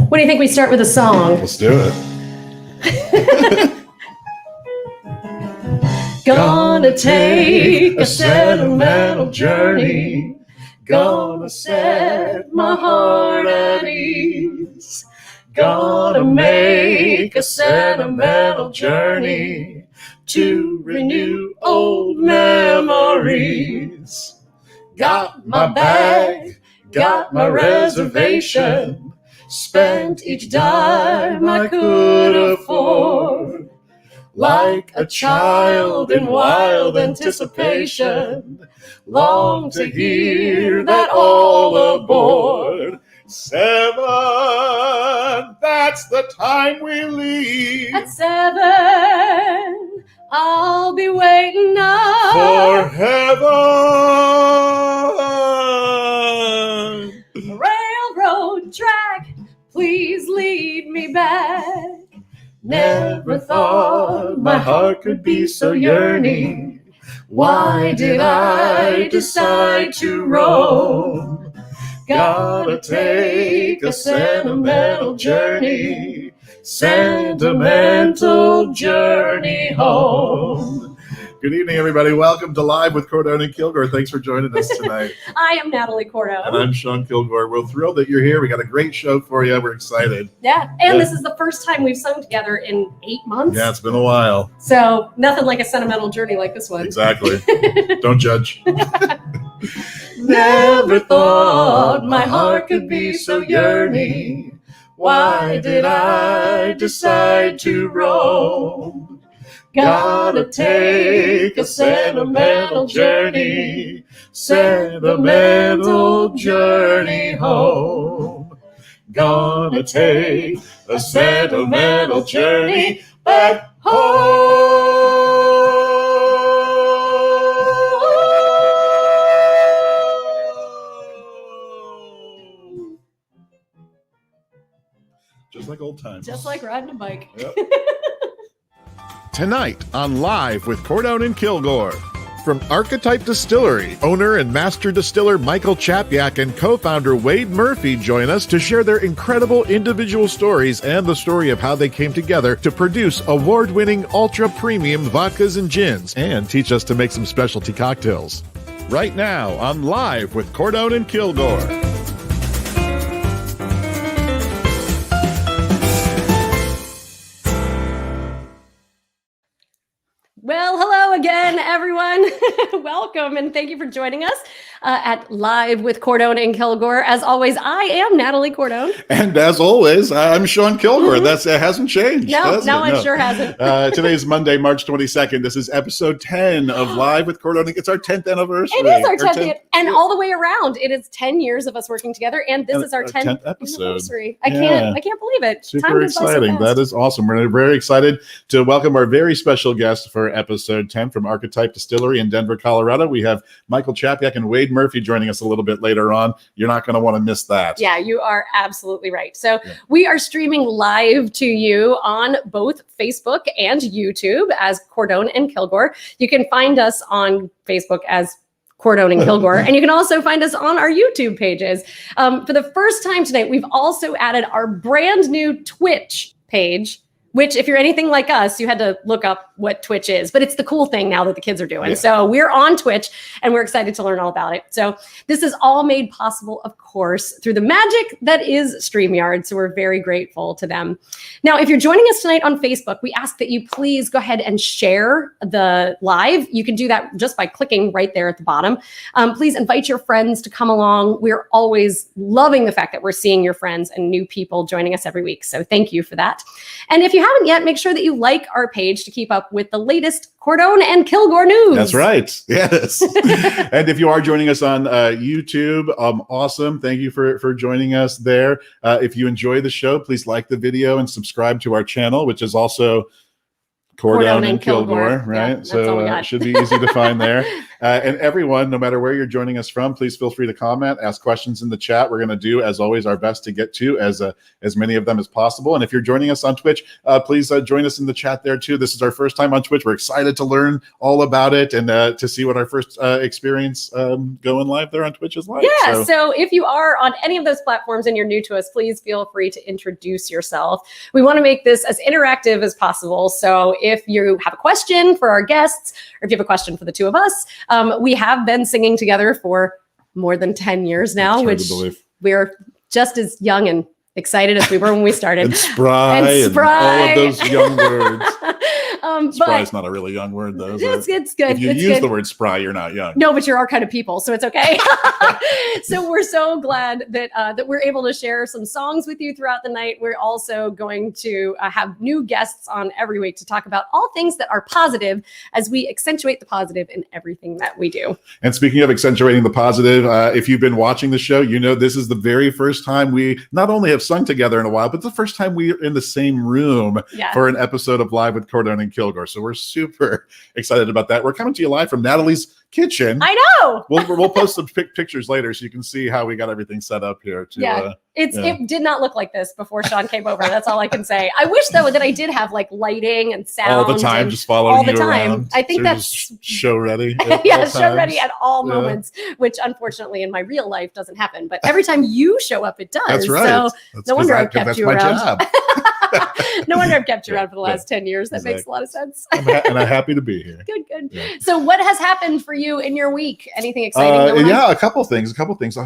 What do you think we start with a song? Let's do it. Gonna take a sentimental journey. Gonna set my heart at ease. Gonna make a sentimental journey to renew old memories. Got my bag, got my reservation, spent each dime I could afford. Like a child in wild anticipation, long to hear that all aboard. 7, that's the time we leave. At 7, I'll be waiting up for heaven. Railroad track, please lead me back. Never thought my heart could be so yearning. Why did I decide to roam? Gotta take a sentimental journey, sentimental journey home. Good evening, everybody. Welcome to Live with Cordone and Kilgore. Thanks for joining us tonight. I am Natalie Cordone. And I'm Sean Kilgore. We're thrilled that you're here. We got a great show for you. We're excited. Yeah, and this is the first time we've sung together in 8 months. Yeah, it's been a while. So nothing like a sentimental journey like this one. Exactly. Don't judge. Never thought my heart could be so yearning. Why did I decide to roam? Gotta take a sentimental journey, sentimental journey home. Gonna take a sentimental journey back home. Just like old times. Just like riding a bike. Yep. Tonight on Live with Cordone and Kilgore. From Archetype Distillery, owner and master distiller Michael Chapyak and co-founder Wade Murphy join us to share their incredible individual stories and the story of how they came together to produce award-winning ultra-premium vodkas and gins and teach us to make some specialty cocktails. Right now on Live with Cordone and Kilgore. Well, hello again, everyone. Welcome, and thank you for joining us at Live with Cordone and Kilgore. As always, I am Natalie Cordone. And as always, I'm Sean Kilgore. It hasn't changed. No, it sure hasn't. Today is Monday, March 22nd. This is episode 10 of Live with Cordone. It's our 10th anniversary. It is our 10th, and all the way around, it is 10 years of us working together, and this is our 10th episode. Anniversary. I can't believe it. Super exciting. That is awesome. We're very excited to welcome our very special guest for episode 10 from Archetype Distillery in Denver, Colorado. We have Michael Chapyak and Wade Murphy joining us a little bit later on. You're not going to want to miss that. Yeah, you are absolutely right. So we are streaming live to you on both Facebook and YouTube as Cordone and Kilgore. You can find us on Facebook as Cordone and Kilgore, and you can also find us on our YouTube pages. For the first time tonight, we've also added our brand new Twitch page, which if you're anything like us, you had to look up what Twitch is, but it's the cool thing now that the kids are doing. Yeah. So we're on Twitch and we're excited to learn all about it. So this is all made possible, of course, through the magic that is StreamYard. So we're very grateful to them. Now, if you're joining us tonight on Facebook, we ask that you please go ahead and share the live. You can do that just by clicking right there at the bottom. Please invite your friends to come along. We're always loving the fact that we're seeing your friends and new people joining us every week. So thank you for that. And if you haven't yet, make sure that you like our page to keep up with the latest Cordone and Kilgore news. That's right. Yes. And if you are joining us on YouTube, awesome. Thank you for joining us there. If you enjoy the show, please like the video and subscribe to our channel, which is also Cordone and Kilgore, right? Yeah, so it should be easy to find there. And everyone, no matter where you're joining us from, please feel free to comment, ask questions in the chat. We're going to do, as always, our best to get to as many of them as possible. And if you're joining us on Twitch, please join us in the chat there too. This is our first time on Twitch. We're excited to learn all about it and to see what our first experience going live there on Twitch is like. Yeah, so if you are on any of those platforms and you're new to us, please feel free to introduce yourself. We want to make this as interactive as possible. So if you have a question for our guests, or if you have a question for the two of us, we have been singing together for more than 10 years now, which we're just as young and excited as we were when we started. And spry and all of those young words. Spry is not a really young word, though. It's good. If you use the word spry, you're not young. No, but you're our kind of people, so it's okay. So we're so glad that we're able to share some songs with you throughout the night. We're also going to have new guests on every week to talk about all things that are positive as we accentuate the positive in everything that we do. And speaking of accentuating the positive, if you've been watching the show, you know this is the very first time we not only have sung together in a while, but the first time we're in the same room for an episode of Live with Cordone and Kilgore. So we're super excited about that. We're coming to you live from Natalie's kitchen. I know. We'll post some pictures later so you can see how we got everything set up here. It did not look like this before Sean came over. That's all I can say. I wish though that I did have like lighting and sound all the time, just following you around. I think that's show ready. Show ready at all moments, which unfortunately in my real life doesn't happen. But every time you show up, it does. That's right. So no wonder I've kept you around. Job. No wonder I've kept you around for the last 10 years. That makes a lot of sense. And I'm happy to be here. Good. Yeah. So what has happened for you in your week? Anything exciting going on? A couple things.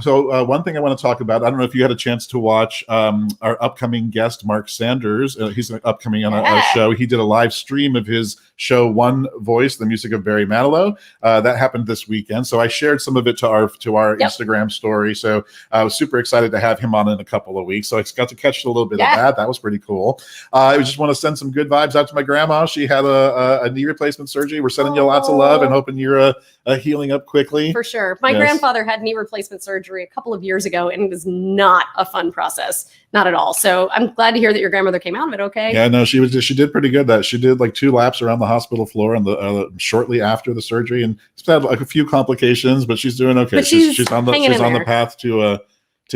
So one thing I want to talk about, I don't know if you had a chance to watch our upcoming guest, Mark Sanders. He's upcoming on a show. He did a live stream of his show, One Voice, the music of Barry Manilow. That happened this weekend. So I shared some of it to our Instagram story. So I was super excited to have him on in a couple of weeks. So I got to catch a little bit of that. That was pretty cool. I just want to send some good vibes out to my grandma. She had a knee replacement surgery. We're sending you lots of love and hoping you're healing up quickly. For sure. My grandfather had knee replacement surgery a couple of years ago, and it was not a fun process. Not at all. So I'm glad to hear that your grandmother came out of it okay. Yeah, no, she did pretty good. That she did like 2 laps around the hospital floor and shortly after the surgery, and she's had like a few complications, but she's doing okay. But she's on the path to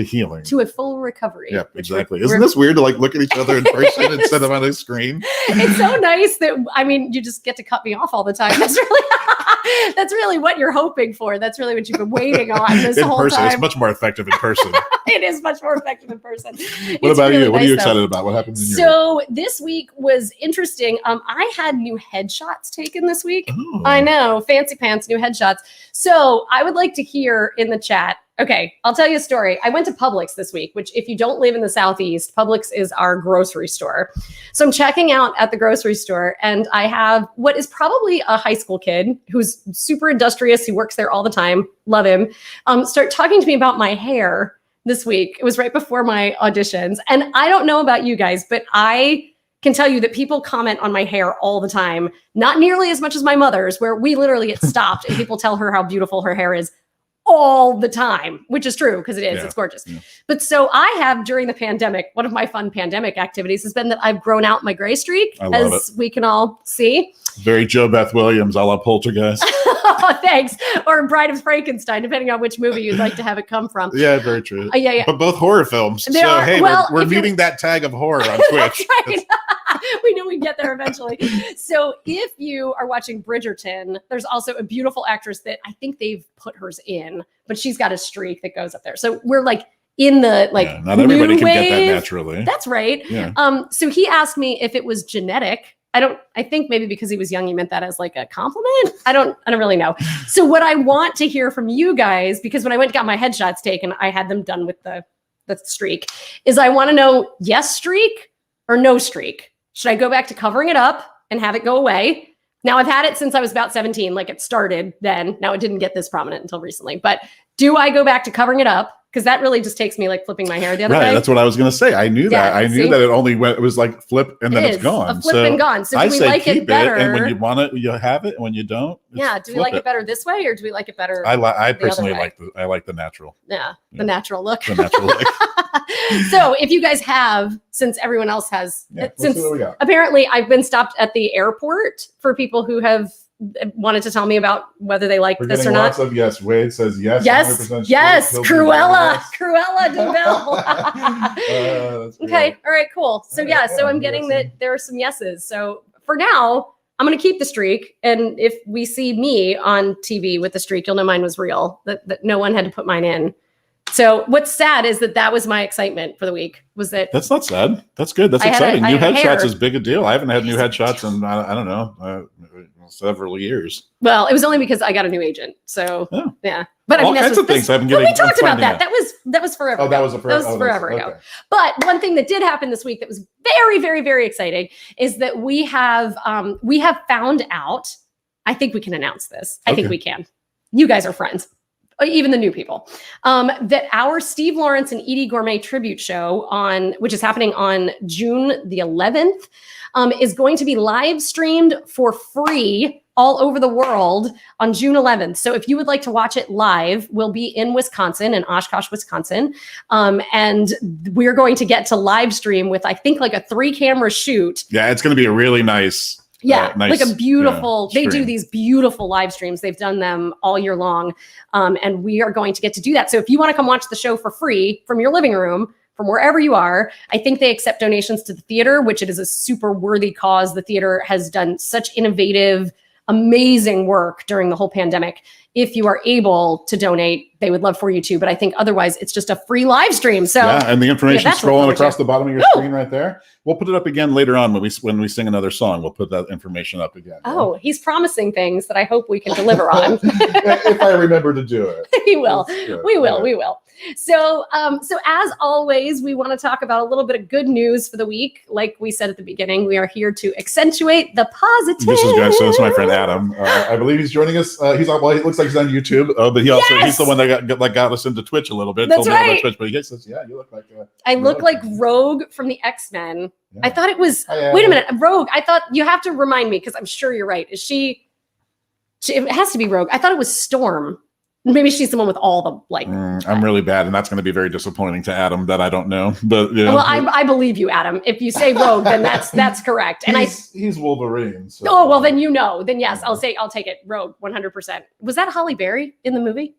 healing, to a full recovery. Yeah, exactly. Isn't this weird to like look at each other in person instead of on a screen? It's so nice that you just get to cut me off all the time. That's really what you're hoping for. That's really what you've been waiting on this whole time. It's much more effective in person. It is much more effective in person. What about you? What are you excited about? What happened in your So this week was interesting. I had new headshots taken this week. Oh. I know, fancy pants, new headshots. So I would like to hear in the chat. Okay, I'll tell you a story. I went to Publix this week, which if you don't live in the Southeast, Publix is our grocery store. So I'm checking out at the grocery store and I have what is probably a high school kid who's super industrious. He works there all the time. Love him. Start talking to me about my hair this week. It was right before my auditions. And I don't know about you guys, but I can tell you that people comment on my hair all the time. Not nearly as much as my mother's, where we literally get stopped and people tell her how beautiful her hair is all the time, which is true because it is. It's gorgeous. Yeah. But so I have, during the pandemic, one of my fun pandemic activities has been that I've grown out my gray streak, as we can all see. Very Joe Beth Williams, a la Poltergeist. Oh, thanks. Or Bride of Frankenstein, depending on which movie you'd like to have it come from. Yeah, very true. Yeah. But both horror films. We're meeting that tag of horror on Twitch. That's right. We knew we'd get there eventually. So if you are watching Bridgerton, there's also a beautiful actress that I think they've put hers in, but she's got a streak that goes up there. So we're like in the not everybody can get that naturally. That's right. Yeah. So he asked me if it was genetic. I think maybe because he was young, he meant that as like a compliment. I don't really know. So what I want to hear from you guys, because when I went and got my headshots taken, I had them done with the streak, is I want to know yes streak or no streak. Should I go back to covering it up and have it go away? Now I've had it since I was about 17, like it started then. Now it didn't get this prominent until recently, but do I go back to covering it up? Because that really just takes me like flipping my hair the other day. That's what I was going to say. I knew that. I knew that it was like flip and then it's gone. A flip and gone. So do we like it better? And when you want it, you have it. And when you don't, do we like it better this way or do we like it better? I personally like the natural. Yeah, the natural look. The natural look. So if you guys have, since everyone else has, since apparently I've been stopped at the airport for people who have wanted to tell me about whether they like We're this getting or not. lots of yes. Wade says yes. Yes, 100% yes, sure. Cruella, Yes. Cruella DeVille. That's Okay, great. all right, cool. So Yeah, so I'm we getting got that there are some yeses. So for now, I'm going to keep the streak. And if we see me on TV with the streak, you'll know mine was real, that no one had to put mine in. So what's sad is that was my excitement for the week, was that. That's not sad. That's good. That's I had exciting. a- I New had headshots hair. is big a deal. I haven't had new It's a big headshots deal. in, I don't know, several years. Well, it was only because I got a new agent. So Oh. yeah. But I All mean, kinds of things I've been getting. we talked I'm about finding that. out. That was forever. Oh, that ago. was forever ago. Okay. But one thing that did happen this week that was very, very, very exciting is that we have found out. I think we can announce this. I think Okay. we can. You guys are friends, even the new people. That our Steve Lawrence and Edie Gourmet tribute show which is happening on June the 11th, is going to be live streamed for free all over the world on June 11th. So if you would like to watch it live, we'll be in Wisconsin, in Oshkosh, Wisconsin. And we're going to get to live stream with, I think, like a 3-camera shoot. Yeah, it's going to be a really nice. Yeah, nice, like a beautiful, they do stream. these beautiful live streams. They've done them all year long. And we are going to get to do that. So if you want to come watch the show for free from your living room, from wherever you are, I think they accept donations to the theater, which it is a super worthy cause. The theater has done such innovative, amazing work during the whole pandemic. If you are able to donate, they would love for you to, but I think otherwise it's just a free live stream. So yeah, and the information that's scrolling what across we'll the bottom of your Woo! screen right there. We'll put it up again later on when we sing another song. We'll put that information up again. Oh, he's promising things that I hope we can deliver on. If I remember to do it. We will. That's good. We will. All We will. So as always, we want to talk about a little bit of good news for the week. Like we said at the beginning, we are here to accentuate the positive. This is my friend Adam. I believe he's joining us. He looks like he's on YouTube, but he's the one that got us into Twitch a little bit. That's Told me about right. Twitch, but he says, yeah, you look like. I look like Rogue from the X-Men. Yeah. I thought it was. Hi, Wait a Adam. minute, Rogue. I thought you have to remind me because I'm sure you're right. Is she? It has to be Rogue. I thought it was Storm. Maybe she's the one with all the like. I'm really bad, and that's going to be very disappointing to Adam that I don't know. But Well, I believe you, Adam. If you say Rogue, then that's correct. And he's Wolverine. So. Oh, well, then then yes, I'll take it. Rogue, 100%. Was that Holly Berry in the movie?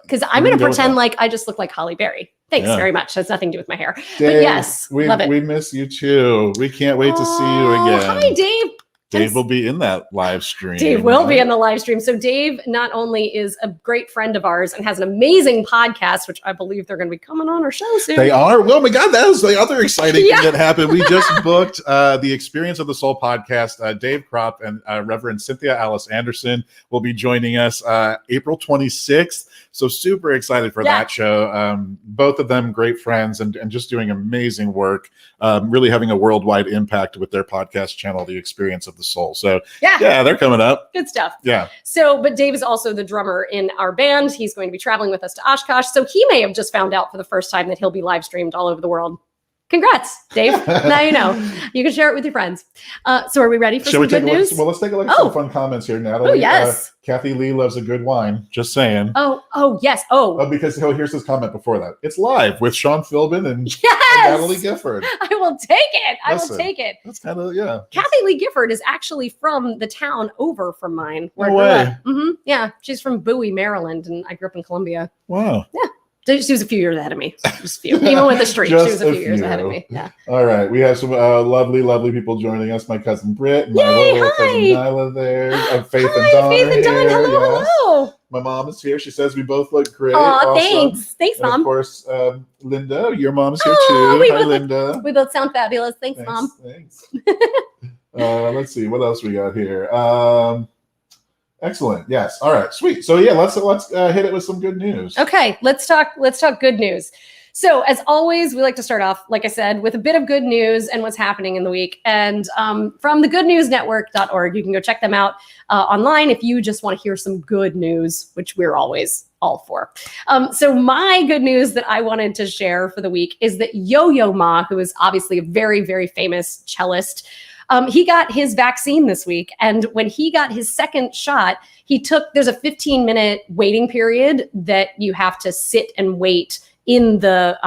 Because I'm going to pretend like I just look like Holly Berry. Thanks very much. That's nothing to do with my hair. Dave, but yes, love it. We miss you too. We can't wait to see you again. Hi, Dave. Dave will be in that live stream. Dave will be in the live stream. So Dave not only is a great friend of ours and has an amazing podcast, which I believe they're going to be coming on our show soon. They are. Oh my God, that was the other exciting Yeah. thing that happened. We just booked the Experience of the Soul podcast. Dave Kropp and Reverend Cynthia Alice Anderson will be joining us April 26th. So super excited for that show. Both of them great friends and just doing amazing work. Really having a worldwide impact with their podcast channel, The Experience of the Soul. So yeah, they're coming up. Good stuff. Yeah. So, but Dave is also the drummer in our band. He's going to be traveling with us to Oshkosh. So he may have just found out for the first time that he'll be live streamed all over the world. Congrats, Dave. Now you know. You can share it with your friends. So are we ready for some good news? Well, let's take a look at some fun comments here, Natalie. Oh, yes. Kathy Lee loves a good wine. Just saying. Oh, yes. Because here's his comment before that. It's live with Sean Philbin and Natalie Gifford. I will take it. I will Listen, take it. That's kind of, yeah. Kathy Lee Gifford is actually from the town over from mine. No way. Yeah, she's from Bowie, Maryland, and I grew up in Columbia. Wow. Yeah. She was a few years ahead of me. Just a few. Even with the streak, she was a few years ahead of me. Yeah. All right. We have some lovely, lovely people joining us. My cousin Britt, my little cousin Nyla there. Faith and Dawn. Faith and Dawn. Here, Hello, yes. hello. My mom is here. She says we both look great. Aw, Awesome. thanks. Thanks, And Mom. of course, Linda, your mom's here Oh, too. Hi, Linda. We both sound fabulous. Thanks, Mom. Thanks. Let's see what else we got here. Excellent. Yes. All right. Sweet. So yeah, let's hit it with some good news. Okay, let's talk good news. So as always, we like to start off, like I said, with a bit of good news and what's happening in the week. And from thegoodnewsnetwork.org, you can go check them out online if you just want to hear some good news, which we're always all for. So my good news that I wanted to share for the week is that Yo-Yo Ma, who is obviously a very, very famous cellist, he got his vaccine this week. And when he got his second shot, there's a 15-minute waiting period that you have to sit and wait at the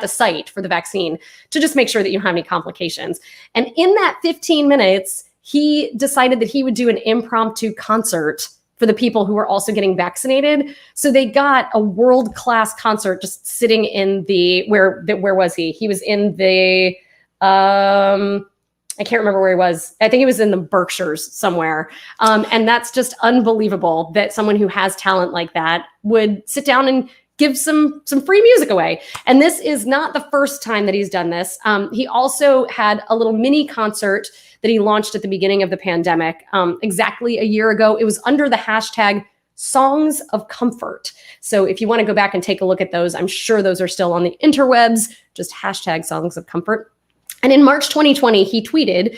site for the vaccine to just make sure that you don't have any complications. And in that 15 minutes, he decided that he would do an impromptu concert for the people who were also getting vaccinated. So they got a world-class concert just sitting in where was he? He was in the, I can't remember where he was. I think he was in the Berkshires somewhere. And that's just unbelievable that someone who has talent like that would sit down and give some free music away. And this is not the first time that he's done this. He also had a little mini concert that he launched at the beginning of the pandemic, exactly a year ago. It was under the hashtag Songs of Comfort. So if you want to go back and take a look at those, I'm sure those are still on the interwebs, just hashtag Songs of Comfort. And in March 2020, he tweeted,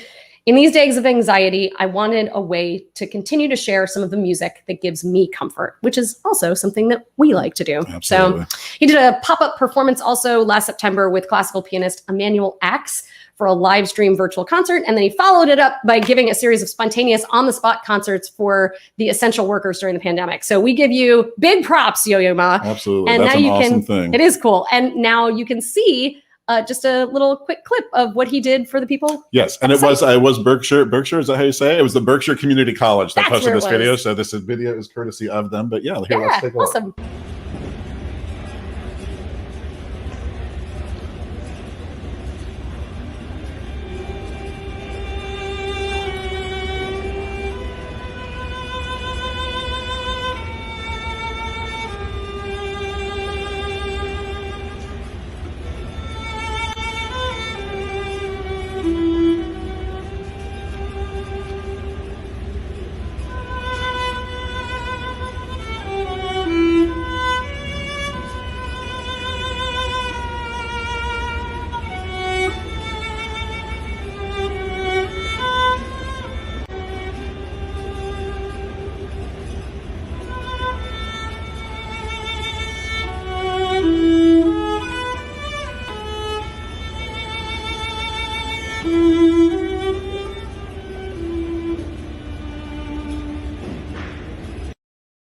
"In these days of anxiety, I wanted a way to continue to share some of the music that gives me comfort," which is also something that we like to do. Absolutely. So he did a pop-up performance also last September with classical pianist Emmanuel Axe for a live stream virtual concert. And then he followed it up by giving a series of spontaneous on-the-spot concerts for the essential workers during the pandemic. So we give you big props, Yo-Yo Ma. Absolutely. And That's now an you awesome can, thing. It is cool. And now you can see just a little quick clip of what he did for the people. Yes, and it was Berkshire. Berkshire, is that how you say it? It was the Berkshire Community College that That's posted where it this video. was. So this video is courtesy of them. But yeah, here, let's take a look. Awesome.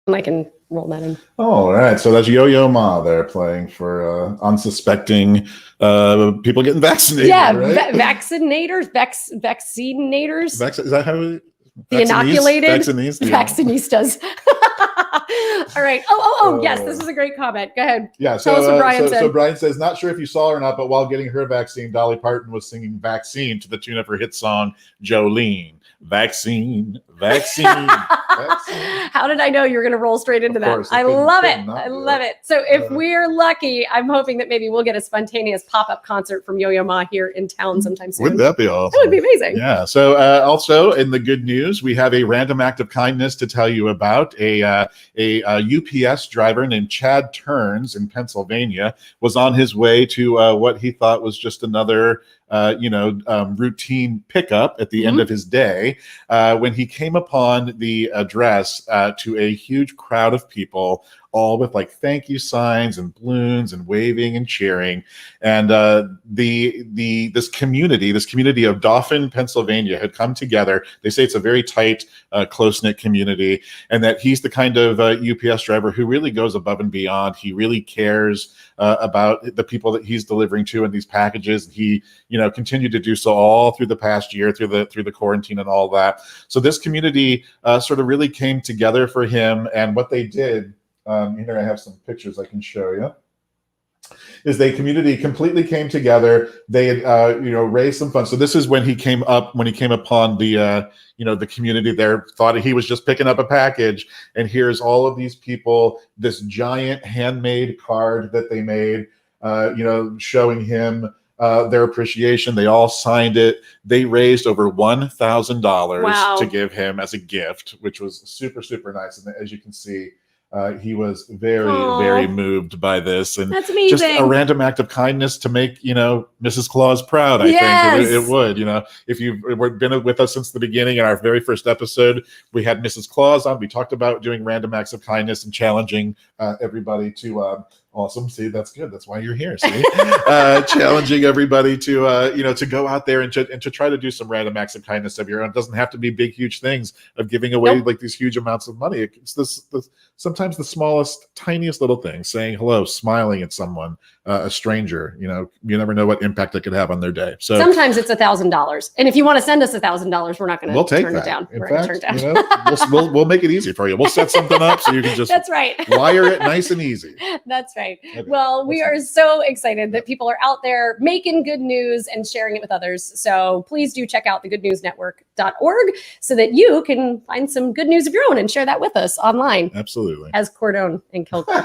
I can roll that in. All right, so that's Yo-Yo Ma there playing for unsuspecting people getting vaccinated. Yeah, right? vaccinators. Is that how we? The inoculated. Vaccinistas. All right. Oh, yes, this is a great comment. Go ahead. Yeah, Tell us what Brian said. So Brian says, not sure if you saw or not, but while getting her vaccine, Dolly Parton was singing Vaccine to the tune of her hit song, Jolene. Vaccine, vaccine, vaccine. How did I know you were going to roll straight into that? I love it. I love it. So if we're lucky, I'm hoping that maybe we'll get a spontaneous pop-up concert from Yo-Yo Ma here in town sometime soon. Wouldn't that be awesome? That would be amazing. Yeah. So also in the good news, we have a random act of kindness to tell you about. A UPS driver named Chad Turns in Pennsylvania was on his way to what he thought was just another routine pickup at the end of his day, when he came upon the address to a huge crowd of people, all with like thank you signs and balloons and waving and cheering. And this community of Dauphin, Pennsylvania had come together. They say it's a very tight, close-knit community, and that he's the kind of UPS driver who really goes above and beyond. He really cares about the people that he's delivering to in these packages. He, continued to do so all through the past year, through the quarantine and all that. So this community sort of really came together for him. And what they did, here I have some pictures I can show you, is the community completely came together. They had, raised some funds. So this is when he came upon the, the community there, thought he was just picking up a package. And here's all of these people, this giant handmade card that they made, showing him their appreciation. They all signed it. They raised over $1,000 to give him as a gift, which was super, super nice. And as you can see, he was very, very moved by this, and that's amazing. Just a random act of kindness to make Mrs. Claus proud. I think it would. If you've been with us since the beginning, in our very first episode, we had Mrs. Claus on. We talked about doing random acts of kindness and challenging everybody to Awesome. See, that's good. That's why you're here. See, challenging everybody to, to go out there and to try to do some random acts of kindness of your own. It doesn't have to be big, huge things of giving away like these huge amounts of money. It's this sometimes the smallest, tiniest little thing, saying hello, smiling at someone, a stranger. You never know what impact it could have on their day. So sometimes it's $1,000, and if you want to send us $1,000, we're not going to turn it down. In fact, we'll make it easy for you. We'll set something up so you can just that's right. wire it nice and easy. That's right. Okay. Well, we are so excited that people are out there making good news and sharing it with others. So please do check out thegoodnewsnetwork.org so that you can find some good news of your own and share that with us online. Absolutely. As Cordone and Kilgore.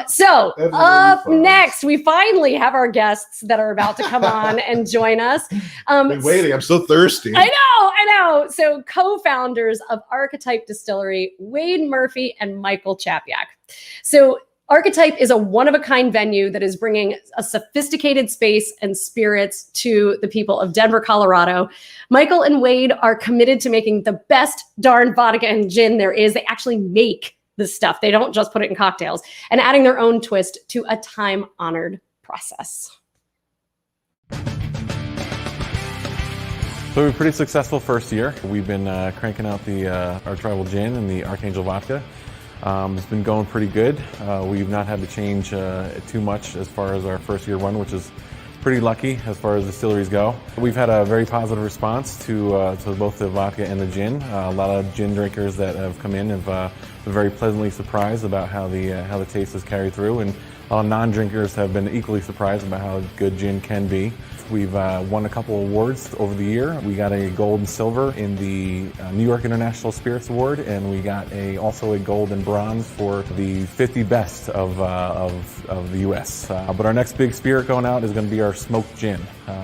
So up next, we finally have our guests that are about to come on and join us. Been waiting. I'm so thirsty. I know. So co-founders of Archetype Distillery, Wade Murphy and Michael Chapyak. So Archetype is a one-of-a-kind venue that is bringing a sophisticated space and spirits to the people of Denver, Colorado. Michael and Wade are committed to making the best darn vodka and gin there is. They actually make the stuff. They don't just put it in cocktails, and adding their own twist to a time-honored process. So we have a pretty successful first year. We've been cranking out the our tribal gin and the Archangel vodka. It's been going pretty good. We've not had to change too much as far as our first year run, which is pretty lucky as far as distilleries go. We've had a very positive response to both the vodka and the gin. A lot of gin drinkers that have come in have been very pleasantly surprised about how the taste has carried through, and a lot of non-drinkers have been equally surprised about how good gin can be. We've won a couple awards over the year. We got a gold and silver in the New York International Spirits Award, and we got also a gold and bronze for the 50 best of the U.S. But our next big spirit going out is going to be our smoked gin,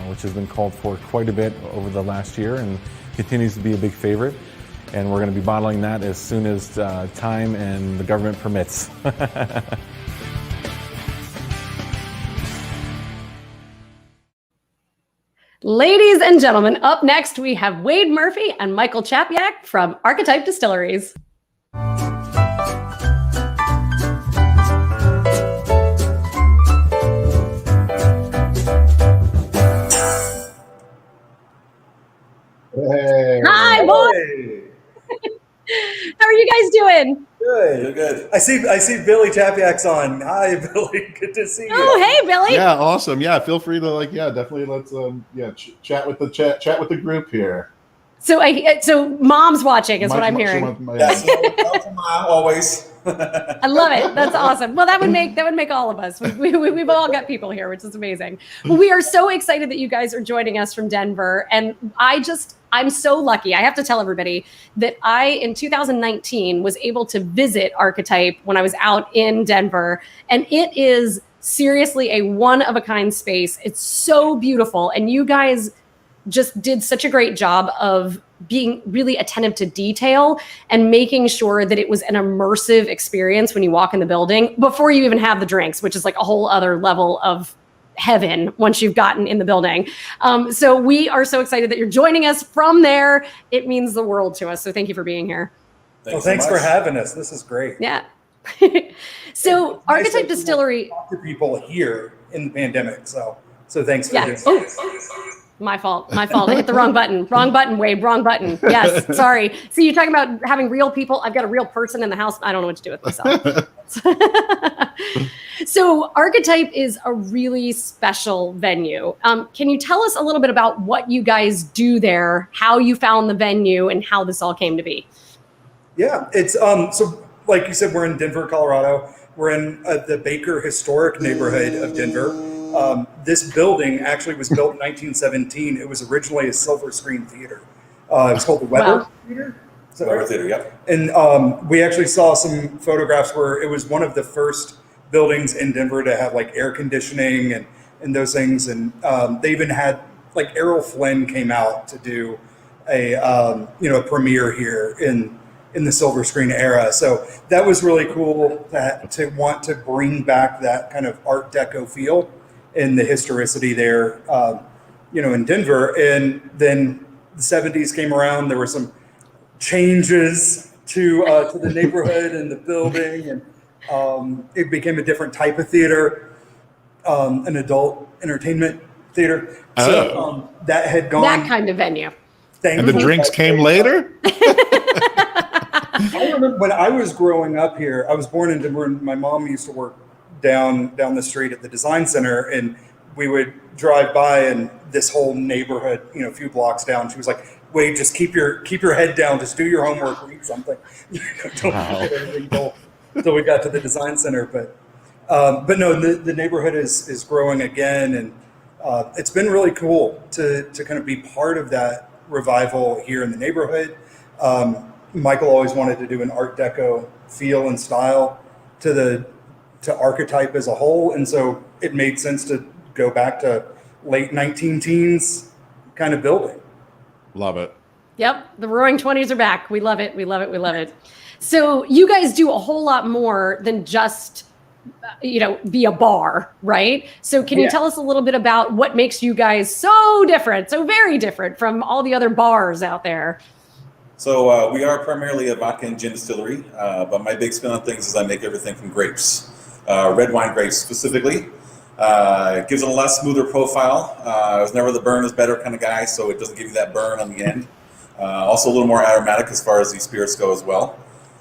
which has been called for quite a bit over the last year and continues to be a big favorite. And we're going to be bottling that as soon as time and the government permits. Ladies and gentlemen, up next we have Wade Murphy and Michael Chapyak from Archetype Distilleries. Hey. Hi, boys. How are you guys doing? Good. Good. I see Billy Chapyak's on. Hi, Billy. Good to see you. Oh, hey, Billy. Yeah, awesome. Yeah, feel free to definitely let's chat with the group here. So mom's watching is what I'm hearing. Yes, mom, always. I love it. That's awesome. Well, that would make all of us. We've all got people here, which is amazing. Well, we are so excited that you guys are joining us from Denver, and I'm so lucky. I have to tell everybody that in 2019 was able to visit Archetype when I was out in Denver, and it is seriously a one-of-a-kind space. It's so beautiful, and you guys just did such a great job of being really attentive to detail and making sure that it was an immersive experience when you walk in the building before you even have the drinks, which is like a whole other level of heaven once you've gotten in the building. So we are so excited that you're joining us from there. It means the world to us. So thank you for being here. Thanks for having us. This is great. Yeah. So Archetype Distillery. Talk to people here in the pandemic. So thanks for doing that. My fault. I hit the wrong button. Wrong button, Wade. Wrong button. Yes, sorry. See, you're talking about having real people. I've got a real person in the house. I don't know what to do with myself. So Archetype is a really special venue. Can you tell us a little bit about what you guys do there, how you found the venue, and how this all came to be? Yeah, it's so like you said, we're in Denver, Colorado. We're in the Baker historic neighborhood of Denver. This building actually was built in 1917. It was originally a silver screen theater. It was called the Weber Theater. Weber Theater, yep. And we actually saw some photographs where it was one of the first buildings in Denver to have like air conditioning and those things. And they even had like Errol Flynn came out to do a premiere here in the silver screen era. So that was really cool to want to bring back that kind of Art Deco feel and the historicity there, in Denver. And then the 70s came around. There were some changes to the neighborhood and the building, and It became a different type of theater, an adult entertainment theater. So that had gone. That kind of venue. And the drinks came later? I remember when I was growing up here, I was born in Denver, and my mom used to work down the street at the design center, and we would drive by, and this whole neighborhood, a few blocks down, she was like, "Wait, just keep your head down, just do your homework, read something." Don't get anything until we got to the design center. But no, the neighborhood is growing again, and it's been really cool to kind of be part of that revival here in the neighborhood. Michael always wanted to do an Art Deco feel and style to Archetype as a whole, and so it made sense to go back to late 19-teens kind of building. Love it. Yep, the Roaring 20s are back. We love it. We love it. We love it. So you guys do a whole lot more than just be a bar, right? So can you tell us a little bit about what makes you guys so different, so very different from all the other bars out there? So we are primarily a vodka and gin distillery, but my big spin on things is I make everything from grapes, red wine grapes specifically. It gives it a lot smoother profile. I was never the burn is better kind of guy, so it doesn't give you that burn on the end. Also a little more aromatic as far as the spirits go as well.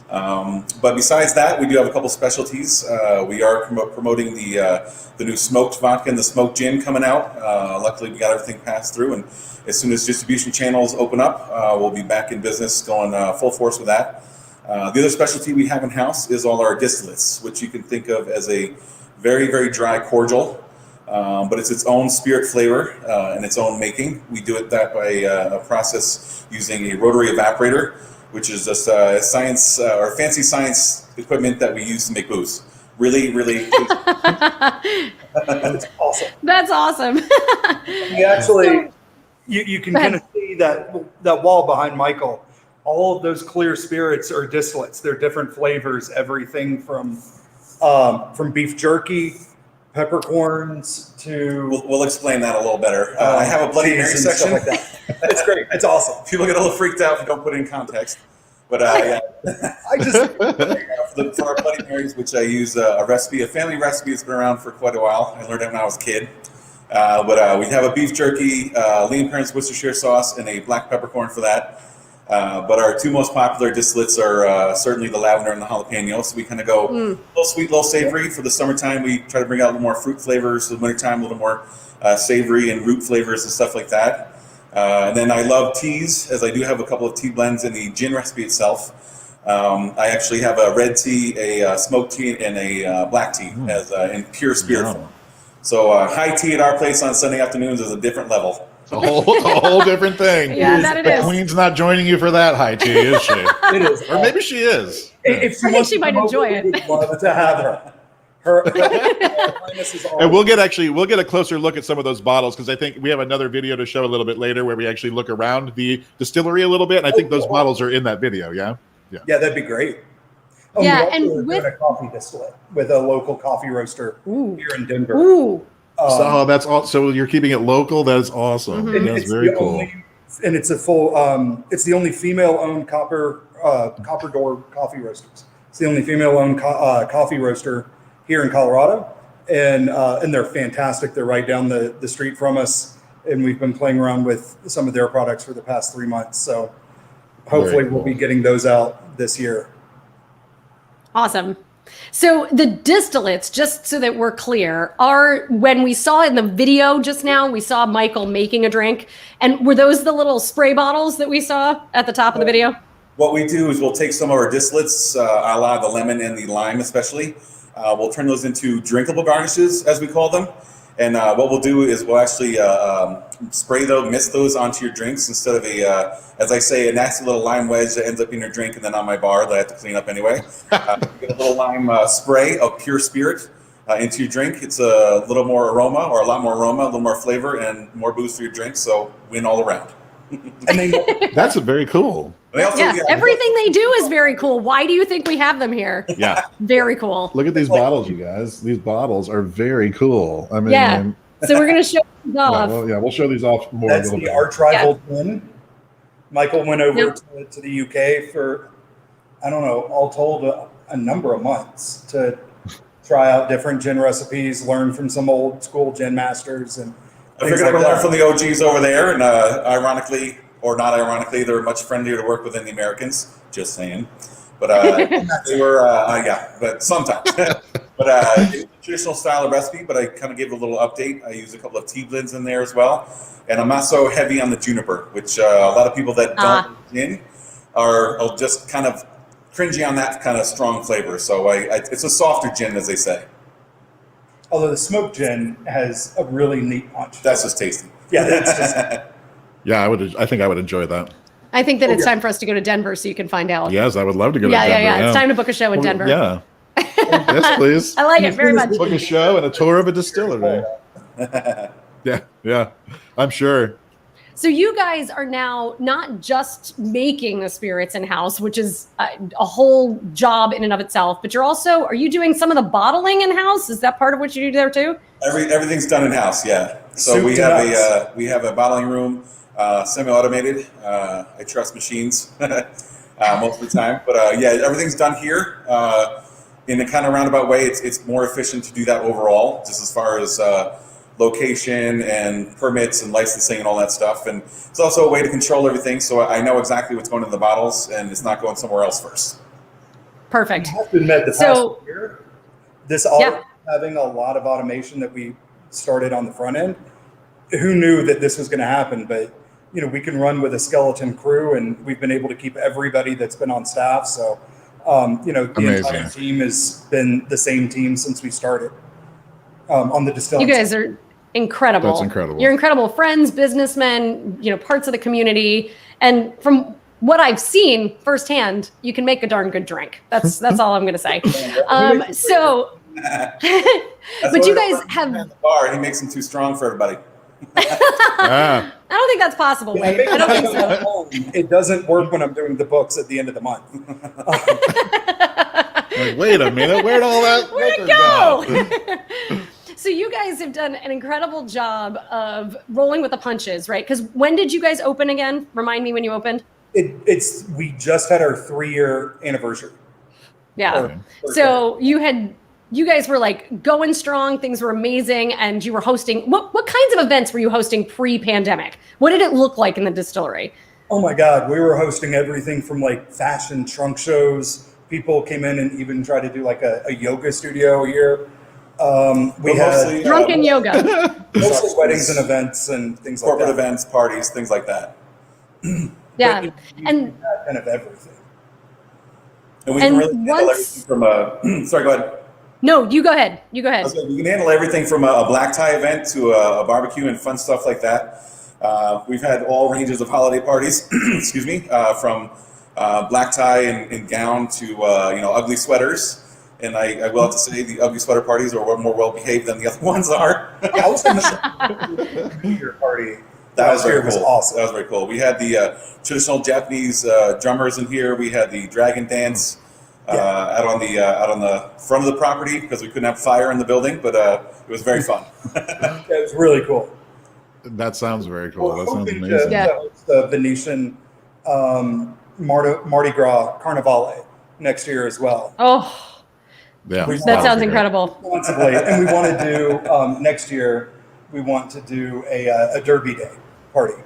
But besides that, we do have a couple specialties. We are promoting the new smoked vodka and the smoked gin coming out. Luckily, we got everything passed through, and as soon as distribution channels open up, we'll be back in business, going full force with that. The other specialty we have in-house is all our distillates, which you can think of as a very, very dry cordial, but it's its own spirit flavor and its own making. We do it that by a process using a rotary evaporator, which is just science or fancy science equipment that we use to make booze. Really, really. That's awesome. That's awesome. We actually, you can kind of see that wall behind Michael. All of those clear spirits are distillates. They're different flavors. Everything from beef jerky, peppercorns to. We'll explain that a little better. I have a Bloody Mary section. Like that. It's great. It's awesome. People get a little freaked out if you don't put it in context. But yeah. For our Bloody Marys, which I use a family recipe that's been around for quite a while. I learned it when I was a kid. But we have a beef jerky, lean parents Worcestershire sauce, and a black peppercorn for that. But our two most popular distillates are certainly the lavender and the jalapeno. So we kind of go a little sweet, a little savory. For the summertime, we try to bring out a little more fruit flavors. For the wintertime, a little more savory and root flavors and stuff like that. And then I love teas, as I do have a couple of tea blends in the gin recipe itself. I actually have a red tea, a smoked tea, and a black tea as in pure spirit form. So high tea at our place on Sunday afternoons is a different level. A whole different thing. Yeah, that it is. Queen's not joining you for that high tea, is she? It is. Or maybe she is. I think she might enjoy it. We'd love to have her. Her is And we'll get a closer look at some of those bottles, because I think we have another video to show a little bit later where we actually look around the distillery a little bit, and I think those bottles are in that video. Yeah, that'd be great. Oh, yeah, we're and doing a coffee distillate with a local coffee roaster here in Denver. Ooh. So that's all. So you're keeping it local. That is awesome. Mm-hmm. That's very cool. And it's a full. It's the only female-owned copper door coffee roasters. It's the only female-owned coffee roaster here in Colorado, and they're fantastic. They're right down the street from us, and we've been playing around with some of their products for the past 3 months. So hopefully we'll be getting those out this year. Awesome. So the distillates, just so that we're clear, are, when we saw in the video just now, we saw Michael making a drink. And were those the little spray bottles that we saw at the top of the video? What we do is we'll take some of our distillates, a la the lemon and the lime especially. We'll turn those into drinkable garnishes, as we call them. And what we'll do is we'll actually mist those onto your drinks instead of as I say, a nasty little lime wedge that ends up in your drink and then on my bar that I have to clean up anyway. Get a little lime spray of pure spirit into your drink. It's a little more aroma, or a lot more aroma, a little more flavor, and more booze for your drink. So win all around. That's very cool. Everything they do is very cool. Why do you think we have them here? Yeah. Very cool. Look at these bottles, you guys. These bottles are very cool. I mean, so we're going to show these off. We'll show these off more. That's the Archetype Distillery. Michael went over to the UK for, I don't know, all told, a number of months to try out different gin recipes, learn from some old school gin masters, and I figured I would learn from the OGs over there, and ironically, or not ironically, they're much friendlier to work with than the Americans. Just saying. But they were, but sometimes. But traditional style of recipe, but I kind of gave a little update. I used a couple of tea blends in there as well. And I'm not so heavy on the juniper, which a lot of people that don't gin are just kind of cringy on that kind of strong flavor. So it's a softer gin, as they say. Although the smoked gin has a really neat punch. That's just tasty. Yeah, that's just. Yeah, I think I would enjoy that. I think that it's time for us to go to Denver so you can find out. Yes, I would love to go to Yeah. Denver. It's time to book a show in Denver. Yeah. Yes, please. I like it very much. Book a show and a tour of a distillery. Yeah, I'm sure. So you guys are now not just making the spirits in-house, which is a whole job in and of itself, but are you doing some of the bottling in-house? Is that part of what you do there too? Everything's done in-house, yeah. So we have a bottling room, semi-automated. I trust machines most of the time, but everything's done here. In a kind of roundabout way, it's more efficient to do that overall, just as far as location and permits and licensing and all that stuff. And it's also a way to control everything, so I know exactly what's going in the bottles and it's not going somewhere else first. Perfect. I have to admit, the past year, having a lot of automation that we started on the front end. Who knew that this was going to happen? But we can run with a skeleton crew, and we've been able to keep everybody that's been on staff. So, the entire team has been the same team since we started on the distillery. You guys are incredible. That's incredible. You're incredible friends, businessmen, parts of the community. And from what I've seen firsthand, you can make a darn good drink. That's all I'm going to say. But you guys have the bar. He makes them too strong for everybody. I don't think that's possible, Wade. I don't think so. It doesn't work when I'm doing the books at the end of the month. Like, wait a minute, where'd all that Where'd it go? So you guys have done an incredible job of rolling with the punches, right? Because when did you guys open again? Remind me when you opened. We just had our 3-year anniversary. Yeah. So you guys were like going strong, things were amazing, and you were hosting what kinds of events were you hosting pre-pandemic? What did it look like in the distillery? Oh my God, we were hosting everything from like fashion trunk shows. People came in and even tried to do like a yoga studio here. We had drunken yoga. Mostly weddings and events and things like that. Corporate events, parties, things like that. Yeah. And kind of everything. And we can really handle everything from sorry, go ahead. No, you go ahead. You go ahead. Okay, we can handle everything from a black tie event to a barbecue and fun stuff like that. We've had all ranges of holiday parties, excuse me, from black tie and gown to ugly sweaters. And I will have to say the ugly sweater parties are more well behaved than the other ones are. I was in the New Year party. That was very cool. Was awesome. That was very cool. We had the traditional Japanese drummers in here. We had the dragon dance out on the front of the property because we couldn't have fire in the building, but it was very fun. It was really cool. That sounds very cool. That sounds amazing. To host the Venetian Mardi Gras Carnivale next year as well. Oh, yeah, that sounds incredible. And we want to do next year. We want to do a Derby Day party.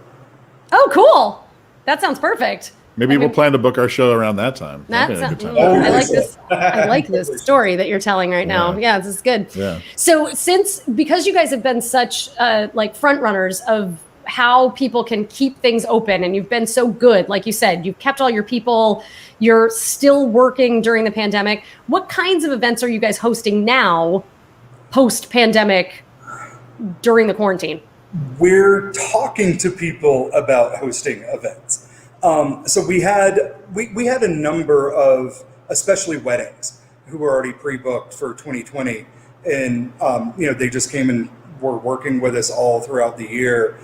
Oh, cool! That sounds perfect. Maybe we'll plan to book our show around that time. I like this. I like this story that you're telling right now. Yeah, this is good. Yeah. So because you guys have been such like front runners of how people can keep things open, and you've been so good, like you said, you've kept all your people, you're still working during the pandemic. What kinds of events are you guys hosting now, post-pandemic, during the quarantine? We're talking to people about hosting events. So we had a number of, especially weddings, who were already pre-booked for 2020, and they just came and were working with us all throughout the year,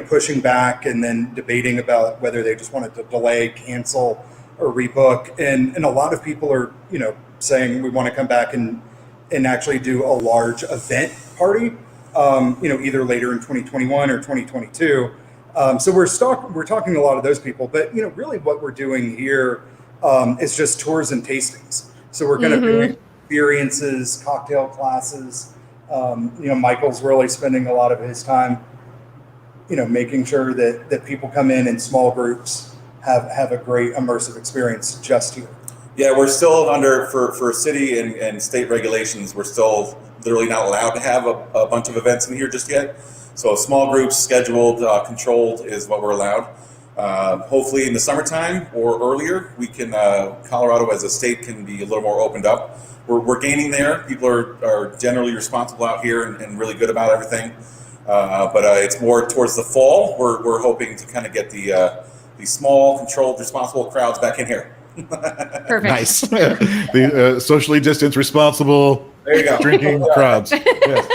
pushing back and then debating about whether they just wanted to delay, cancel, or rebook. And a lot of people are saying we want to come back and actually do a large event party, either later in 2021 or 2022. So we're talking to a lot of those people, but really what we're doing here is just tours and tastings. So we're kind of doing experiences, cocktail classes. Michael's really spending a lot of his time, making sure that people come in small groups, have a great immersive experience just here. Yeah, we're still under, for city and state regulations, we're still literally not allowed to have a bunch of events in here just yet. So small groups, scheduled, controlled is what we're allowed. Hopefully in the summertime or earlier, we can, Colorado as a state can be a little more opened up. We're gaining there. People are generally responsible out here and really good about everything. But it's more towards the fall. We're hoping to kind of get the small, controlled, responsible crowds back in here. Perfect. Nice. The socially distanced, responsible There you go. drinking crowds. Yes.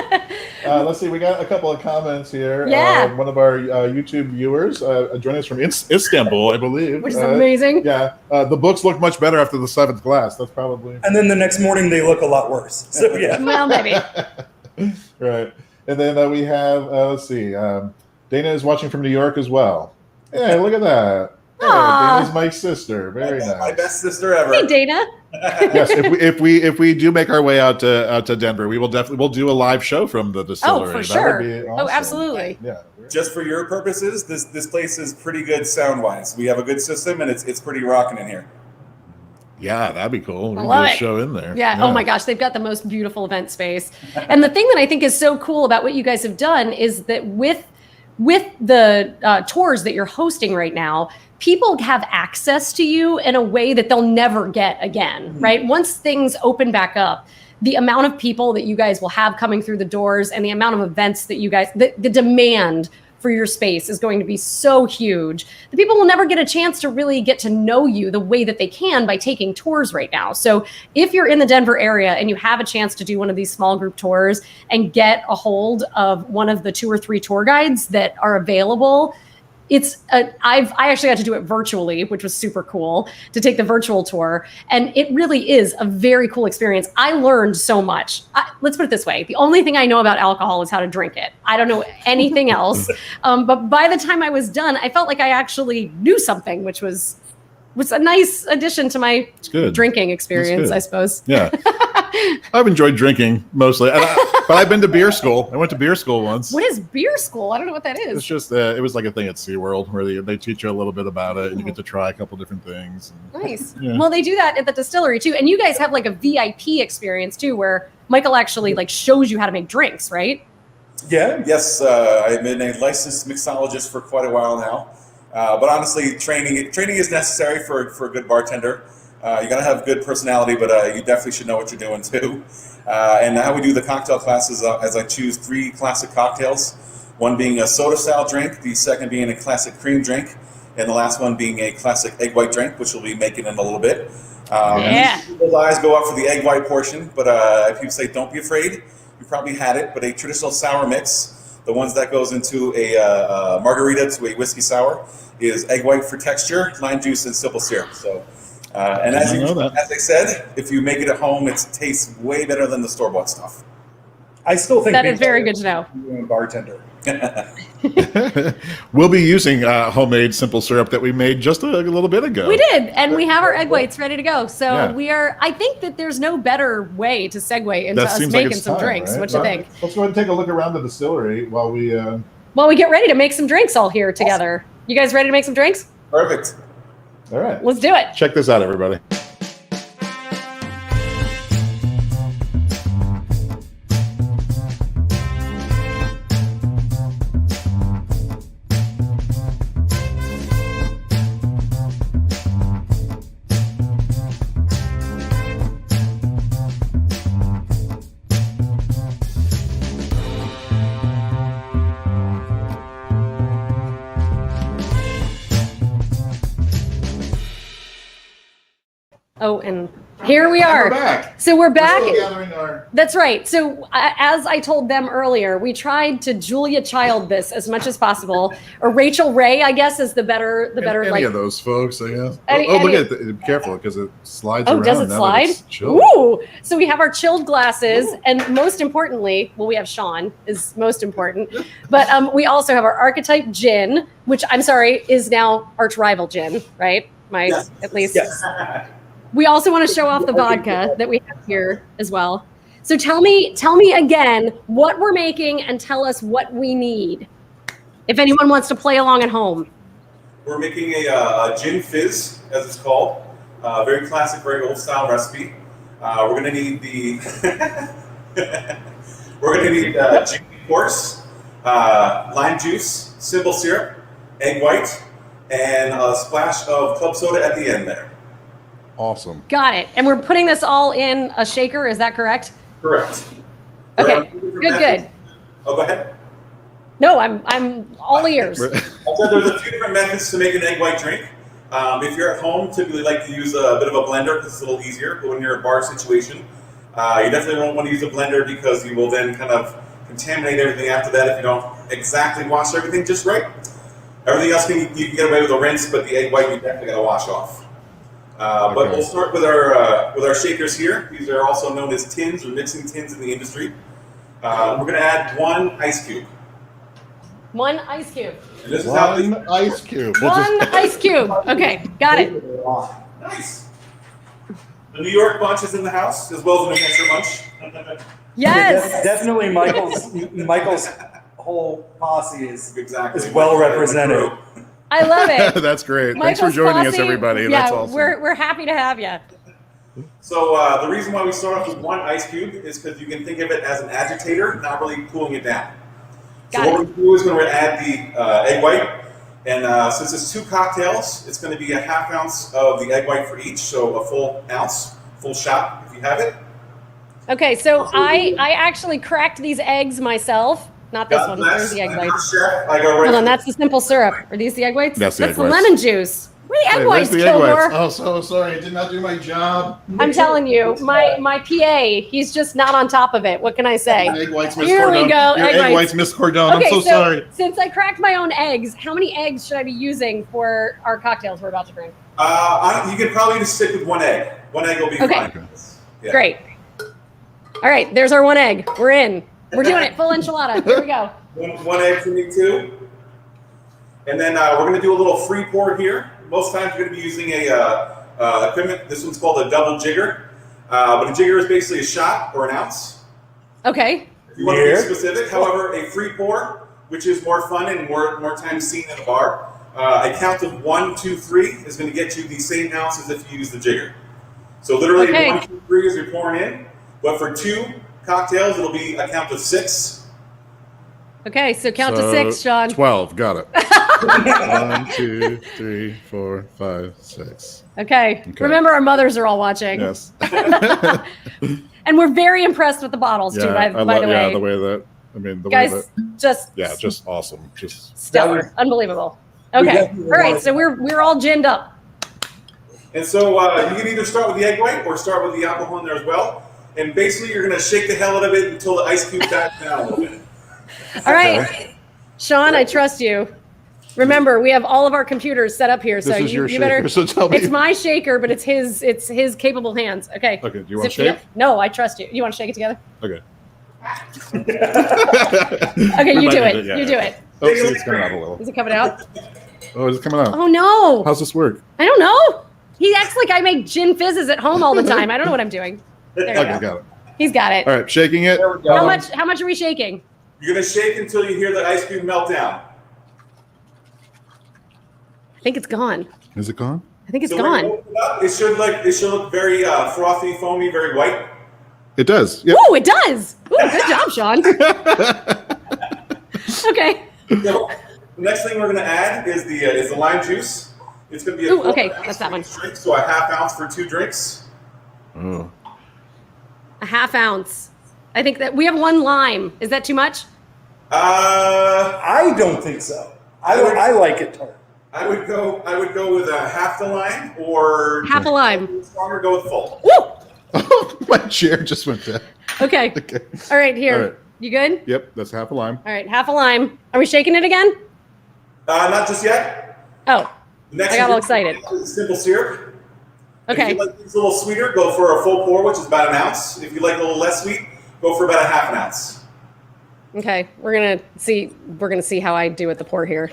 Let's see. We got a couple of comments here. Yeah. One of our YouTube viewers joining us from Istanbul, I believe. Which is amazing. Yeah. The books look much better after the seventh glass. That's probably And then the next morning they look a lot worse. So yeah. Well, maybe. right. And then we have let's see. Dana is watching from New York as well. Yeah, look at that. Hey, Aw. Dana's Mike's sister. Very nice. My best sister ever. Hey, Dana. Yes, if we do make our way out to Denver, we'll do a live show from the distillery. For That sure. would be Oh, awesome. absolutely. Yeah. Just for your purposes, this place is pretty good sound-wise. We have a good system, and it's pretty rocking in here. Yeah, that'd be cool. We I can love do a it. show in there. Yeah. Oh my gosh, they've got the most beautiful event space. And the thing that I think is so cool about what you guys have done is that with the tours that you're hosting right now, people have access to you in a way that they'll never get again, right? Once things open back up, the amount of people that you guys will have coming through the doors and the amount of events that you guys, the demand for your space is going to be so huge. The people will never get a chance to really get to know you the way that they can by taking tours right now. So if you're in the Denver area and you have a chance to do one of these small group tours and get a hold of one of the 2 or 3 tour guides that are available, I actually got to do it virtually, which was super cool, to take the virtual tour. And it really is a very cool experience. I learned so much. Let's put it this way. The only thing I know about alcohol is how to drink it. I don't know anything else. But by the time I was done, I felt like I actually knew something, which was a nice addition to my drinking experience, I suppose. Yeah. I've enjoyed drinking mostly, but I've been to beer school. I went to beer school once. What is beer school? I don't know what that is. It's just it was like a thing at SeaWorld where they teach you a little bit about it and you get to try a couple different things. Nice. Yeah. Well, they do that at the distillery too. And you guys have like a VIP experience too, where Michael actually like shows you how to make drinks, right? Yeah. Yes, I've been a licensed mixologist for quite a while now. But honestly, training is necessary for a good bartender. You gotta have good personality, but you definitely should know what you're doing too. And how we do the cocktail classes as I choose 3 classic cocktails, one being a soda style drink, the second being a classic cream drink, and the last one being a classic egg white drink, which we'll be making in a little bit. Yeah. People's eyes go up for the egg white portion, but people say don't be afraid. You probably had it, but a traditional sour mix, the ones that goes into a margarita to a whiskey sour, is egg white for texture, lime juice, and simple syrup. So. And as I said, if you make it at home, it tastes way better than the store-bought stuff. I still think That is very good to know. Being a bartender. We'll be using homemade simple syrup that we made just a little bit ago. We did, and we have our egg whites ready to go. So Yeah. I think that there's no better way to segue into That us seems like making it's some time, drinks. right? What you Well, think? Let's go ahead and take a look around the distillery while we. Well, we get ready to make some drinks all here together. You guys ready to make some drinks? Perfect. All right. Let's do it. Check this out, everybody. Oh, and here we are. We're back. So we're back. We're still gathering our. That's right. So as I told them earlier, we tried to Julia Child this as much as possible, or Rachel Ray, I guess, is the better Any like. of those folks, I guess. Any- look any- at it. Be careful because it slides Oh, around. does it now that slide? it's chilled. Ooh! So we have our chilled glasses, and most importantly, well, we have Sean is most important, but we also have our Archetype Gin, which I'm sorry is now arch rival gin, right? Yes. At least. Yes. we also want to show off the vodka that we have here as well. So tell me again what we're making and tell us what we need. If anyone wants to play along at home. We're making a gin fizz, as it's called. Very classic, very old style recipe. We're gonna need the gin, of course, lime juice, simple syrup, egg white, and a splash of club soda at the end there. Awesome. Got it. And we're putting this all in a shaker, is that correct? Correct. Okay. Good. Oh, go ahead. No, I'm all ears. So there's a few different methods to make an egg white drink. If you're at home, typically like to use a bit of a blender because it's a little easier. But when you're in a bar situation, you definitely won't want to use a blender because you will then kind of contaminate everything after that if you don't exactly wash everything just right. Everything else you can get away with a rinse, but the egg white you definitely got to wash off. But we'll start with our shakers here. These are also known as tins or mixing tins in the industry. We're going to add 1 ice cube. 1 ice cube. And this is One ice cube. We'll One ice cube. Okay, got it. Nice. The New York bunch is in the house, as well as the New Hampshire bunch. Yes. Definitely Michael's whole posse is Exactly. well represented. I love it. That's great. Thanks Michael's for joining us, posse, everybody. Yeah, That's awesome. we're happy to have you. So the reason why we start off with 1 ice cube is because you can think of it as an agitator, not really cooling it down. So what we're going to do is we're going to add the egg white. And since it's 2 cocktails, it's going to be a ½ ounce of the egg white for each. So a full ounce, full shot if you have it. Okay, so I actually cracked these eggs myself. Not this one. There's the egg whites. I go right. Hold on, that's the simple syrup. Are these the egg whites? That's the egg whites. lemon juice. Where are the egg whites, where's the egg Kilgore? whites? Oh, so sorry. I did not do my job. I'm telling you, my PA, he's just not on top of it. What can I say? Egg whites, Miss Here Cordone. we go, Your egg egg whites. whites, Miss Cordone. Okay, I'm so sorry. Since I cracked my own eggs, how many eggs should I be using for our cocktails we're about to drink? You could probably just stick with 1 egg. 1 egg will be Okay. fine. Yeah. Great. All right, there's our 1 egg. We're in. We're doing it. Full enchilada. Here we go. One egg for me too. And then we're going to do a little free pour here. Most times you're going to be using a equipment. This one's called a double jigger. But a jigger is basically a shot or an ounce. Okay. If you want to be specific, however, a free pour, which is more fun and more times seen in a bar, a count of 1, 2, 3 is going to get you the same ounce as if you use the jigger. So literally 1, 2, 3 as you're pouring in. But for 2 cocktails, it'll be a count of 6. Okay, so count to 6, Sean. 12. Got it. 1, 2, 3, 4, 5, 6. Okay. Remember, our mothers are all watching. Yes. And we're very impressed with the bottles, too, by the way. Yeah, the way that, I mean, the Guys, way that. just Yeah, just awesome. Just stellar. Unbelievable. Okay. All right, so we're all ginned up. And so you can either start with the egg white or start with the alcohol in there as well. And basically, you're going to shake the hell out of it until the ice cube dies down a little bit. All right. Sean, I trust you. Remember, we have all of our computers set up here, so This is your you better. shaker, so tell me. It's my shaker, but it's his capable hands. Okay. Okay, do you want to Zip- shake? No, I trust you. You want to shake it together? Okay. Okay, you do it. You do it. Oh, see, it's coming out a little. Is it coming out? Oh, is it coming out? Oh no! How's this work? I don't know. He acts like I make gin fizzes at home all the time. I don't know what I'm doing. There you Okay, go. got it. He's got it. All right, shaking it. How much are we shaking? You're going to shake until you hear the ice cube melt down. I think it's gone. Is it gone? I think it's So when you gone. open it up, it should look very frothy, foamy, very white. It does. Yep. Ooh, it does. Ooh, good job, Sean. Okay. So the next thing we're going to add is the lime juice. It's going to be a Ooh, quarter okay, ounce that's that for one. each drink, so a ½ ounce for 2 drinks. Oh. A ½ ounce. I think that we have 1 lime. Is that too much? I don't think so. I like it tart. I would go with half the lime or Half a lime. stronger. Go with full. Woo! My chair just went down. Okay. Okay. All right, here. All right. You good? Yep, that's half a lime. All right, half a lime. Are we shaking it again? Not just yet. Oh, The next I got all ingredient excited. is simple syrup. If okay. you like things a little sweeter, go for a full pour, which is about 1 ounce. If you like a little less sweet, go for about a ½ ounce. Okay, we're gonna see how I do with the pour here.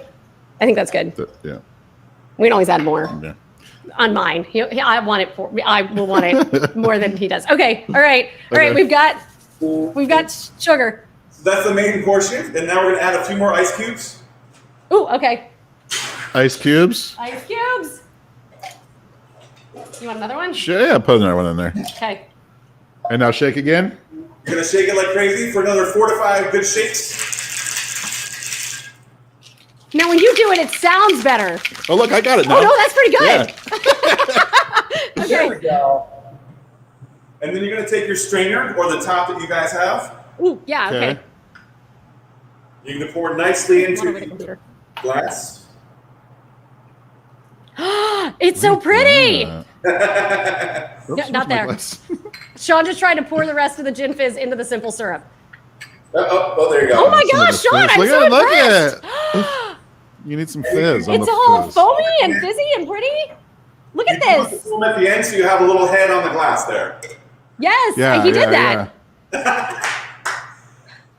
I think that's good. Yeah. We can always add more. Yeah. on mine. I want it I will want it more than he does. Okay. All right. All right. We've got sugar. So that's the main portion. And now we're going to add a few more ice cubes. Ooh, okay. Ice cubes. Ice cubes. You want another one? Sure, yeah, put another one in there. Okay. And now shake again. You're going to shake it like crazy for another 4 to 5 good shakes. Now, when you do it, it sounds better. Oh, look, I got it now. Oh, no, that's pretty good. Yeah. There we go. And then you're going to take your strainer or the top that you guys have. Ooh, yeah, okay. Okay. You're going to pour nicely into Water with a the computer. glass. It's so pretty. Oops, No, not where's my there. glass? Sean just tried to pour the rest of the gin fizz into the simple syrup. Oh, there you go. Oh my gosh, Sean, I'm Look so at it, look impressed. at it. You need some fizz. on It's the all fizz. foamy and fizzy and pretty. Look at You put the this. foam at the end so you have a little head on the glass there. Yes, Yeah, he did yeah, that.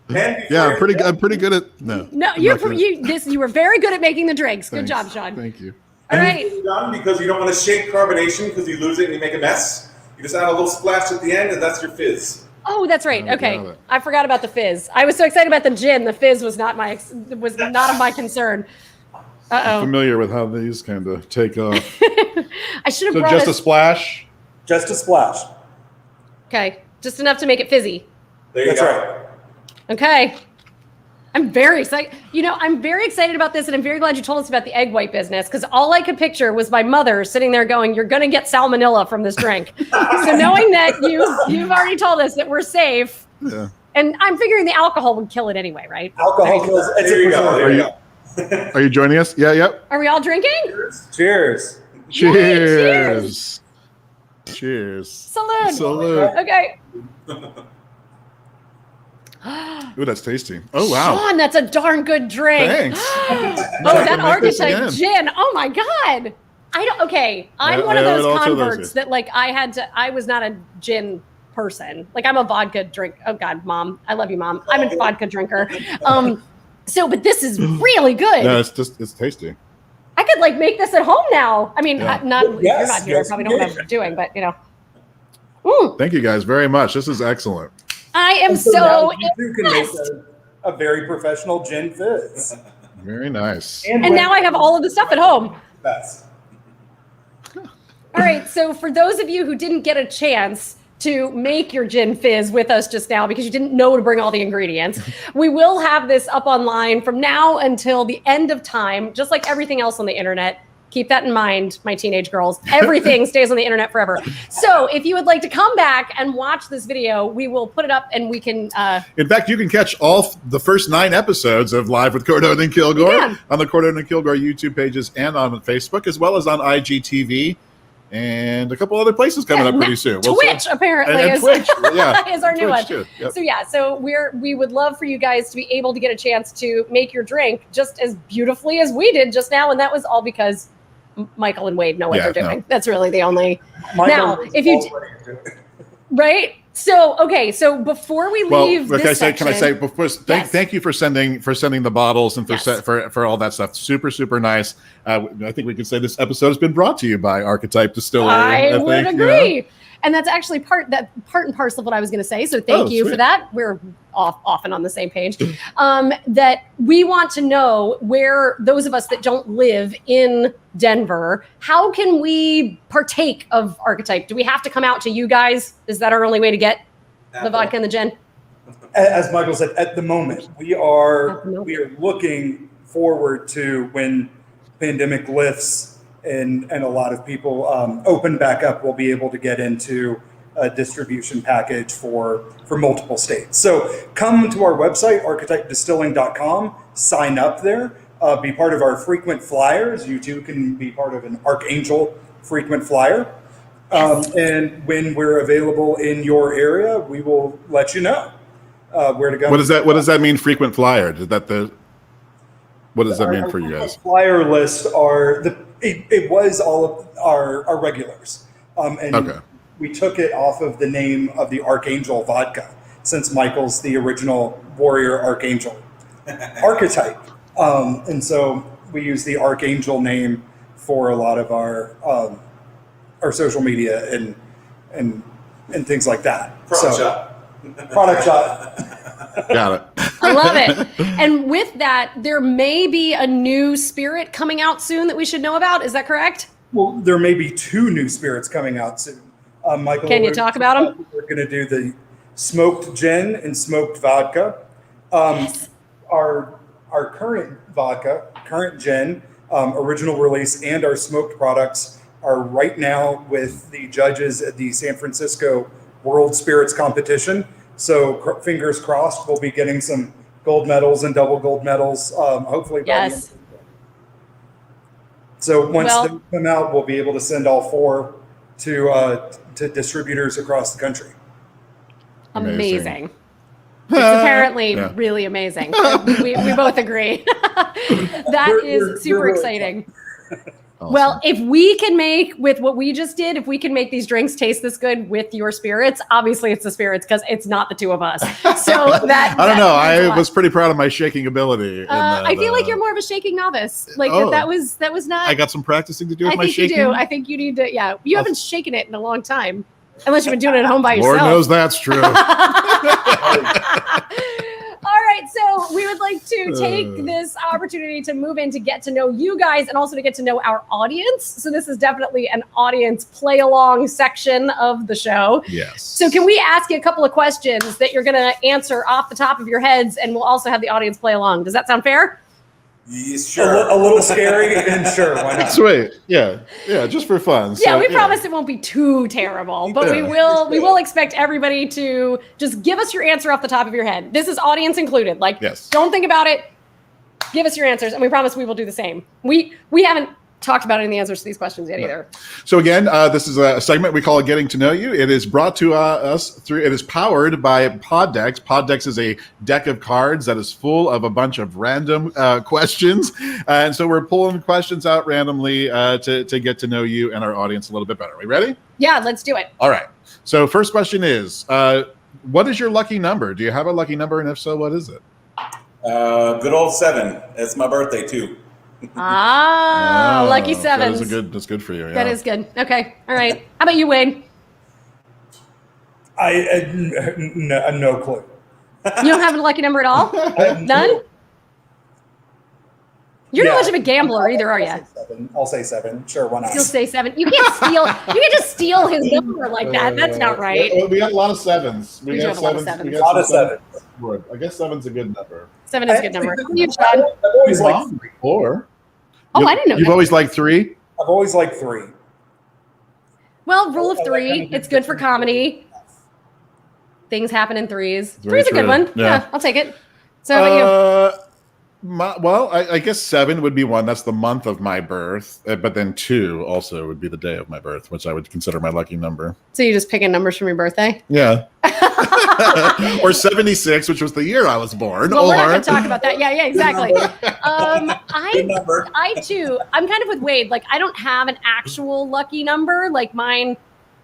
And Yeah, before I'm pretty good at no. No, I'm you not gonna- you were very good at making the drinks. Good Thanks. job, Sean. Thank you. All And right. you're done because you don't want to shake carbonation because you lose it and you make a mess. You just add a little splash at the end and that's your fizz. Oh, that's right. Oh, Okay, got it. I forgot about the fizz. I was so excited about the gin. The fizz was not of my concern. Uh Familiar with how these kind of take off. oh. I should have So brought just a us. splash. Just a splash. Okay, just enough to make it fizzy. There you That's go. right. Okay. I'm very excited. You know, I'm very excited about this, and I'm very glad you told us about the egg white business, because all I could picture was my mother sitting there going, "You're going to get salmonella from this drink." So knowing that you've already told us that we're safe, Yeah. and I'm figuring the alcohol would kill it anyway, right? Alcohol kills. It's There a you go. preservative. There you go. Are you joining us? Yeah. Yep. Are we all drinking? Cheers. Cheers. Cheers. Salute. Salute. Okay. Ooh, that's tasty. Oh wow. Sean, that's a darn good drink. Thanks. Oh, Might that have to make this Archetype again. gin. Oh my God. I'm I one of owe it those all to those converts guys. that I was not a gin person. Like I'm a vodka drink. Oh God, Mom. I love you, Mom. I'm a vodka drinker. But this is really good. No, it's tasty. I could like make this at home now. I mean, Yeah. not Yes, you're not here. yes, I probably don't know you what I'm doing, but you know. Mm, Thank you guys very much. This is excellent. I am now so you too can make impressed. a very professional gin fizz. Very nice. And now I have all of the stuff at home. Best. All right. So for those of you who didn't get a chance to make your gin fizz with us just now because you didn't know to bring all the ingredients, we will have this up online from now until the end of time, just like everything else on the internet. Keep that in mind, my teenage girls. Everything stays on the internet forever. So if you would like to come back and watch this video, we will put it up and we can... In fact, you can catch all the first 9 episodes of Live with Cordone and Kilgore Yeah. on the Cordone and Kilgore YouTube pages and on Facebook, as well as on IGTV and a couple other places coming up pretty soon. We'll Twitch, see. apparently, And is, Twitch, yeah. is our new Twitch one. too, yep. So yeah, so we would love for you guys to be able to get a chance to make your drink just as beautifully as we did just now, and that was all because Michael and Wade know what Yeah, they're doing. no. That's really the only... Michael Now, is if you already doing it. Right? So, okay, so before we Well, leave like this I said, can I say section- before? Yes. Thank you for sending the bottles and for Yes. for all that stuff. Super nice. I think we can say this episode has been brought to you by Archetype Distillery. I would think, agree. yeah. And that's actually part and parcel of what I was going to say. So thank you for sweet. that. We're often on the same page. That we want to know where those of us that don't live in Denver, how can we partake of Archetype? Do we have to come out to you guys? Is that our only way to get the vodka and the gin? As Michael said, at the moment, we At are the moment. looking forward to when pandemic lifts and a lot of people open back up, we'll be able to get into a distribution package for multiple states. So come to our website, archetypedistilling.com, sign up there, be part of our frequent flyers. You too can be part of an Archangel frequent flyer. And when we're available in your area, we will let you know where to go. What does that mean? Frequent flyer? What does that mean for you guys? Flyer list are it was all of our regulars, and Okay. we took it off of the name of the Archangel vodka, since Michael's the original warrior Archangel archetype, and so we use the Archangel name for a lot of our our social media and things like that. Product shot. Product shot. Got it. I love it. And with that, there may be a new spirit coming out soon that we should know about. Is that correct? Well, there may be 2 new spirits coming out soon. Michael, Can you talk about them? We're going to do the smoked gin and smoked vodka. Yes. Our current vodka, current gin, original release, and our smoked products are right now with the judges at the San Francisco World Spirits Competition. So fingers crossed, we'll be getting some gold medals and double gold medals, hopefully by the end of the year. So once they come out, we'll be able to send all 4 to distributors across the country. Amazing. It's apparently really amazing. We both agree. That is super really exciting. Awesome. Well, if we can make, with what we just did, if we can make these drinks taste this good with your spirits, obviously it's the spirits because it's not the 2 of us. So that I don't know. I was pretty proud of my shaking ability. I feel like you're more of a shaking novice. Like that was not. I got some practicing to do with my shaking. You do. I think you need to. Yeah, you haven't shaken it in a long time, unless you've been doing it at home by yourself. Lord knows that's true. All right, so we would like to take this opportunity to move in to get to know you guys and also to get to know our audience. So this is definitely an audience play along section of the show. Yes. So can we ask you a couple of questions that you're going to answer off the top of your heads, and we'll also have the audience play along? Does that sound fair? Yes, sure. A little scary, and sure, why not? Sweet. Yeah, just for fun. Yeah, we promise it won't be too terrible, but we will expect everybody to just give us your answer off the top of your head. This is audience included. Like, don't think about it. Give us your answers, and we promise we will do the same. We haven't talked about any of the answers to these questions yet either. So again, this is a segment we call Getting to Know You. It is brought to us through, it is powered by Poddex. Poddex is a deck of cards that is full of a bunch of random questions. And so we're pulling questions out randomly to get to know you and our audience a little bit better. Are we ready? Yeah, let's do it. All right. So first question is, what is your lucky number? Do you have a lucky number? And if so, what is it? Good old 7. It's my birthday too. Lucky 7s. That's good for you. Yeah. That is good. Okay. All right. How about you, Wade? No clue. You don't have a lucky number at all? None? You're not much of a gambler either, are you? I'll say 7. Sure, why not? You'll say 7. You can't steal. You can't just steal his number like that. That's not right. We got a lot of 7s. We got a lot of sevens. A lot of 7s. I guess 7's a good number. 7 is a good number. You, John? I've always liked 3. 4. Oh, I didn't know. You've always liked 3? I've always liked 3. Well, rule of 3. It's good for comedy. Things happen in 3s. 3's a good one. Yeah, I'll take it. So how about you? I guess 7 would be 1. That's the month of my birth. But then 2 also would be the day of my birth, which I would consider my lucky number. So you're just picking numbers from your birthday? Yeah. Or 76, which was the year I was born. Well, we're not going to talk about that. Yeah, exactly. I too, I'm kind of with Wade. Like, I don't have an actual lucky number. Like, mine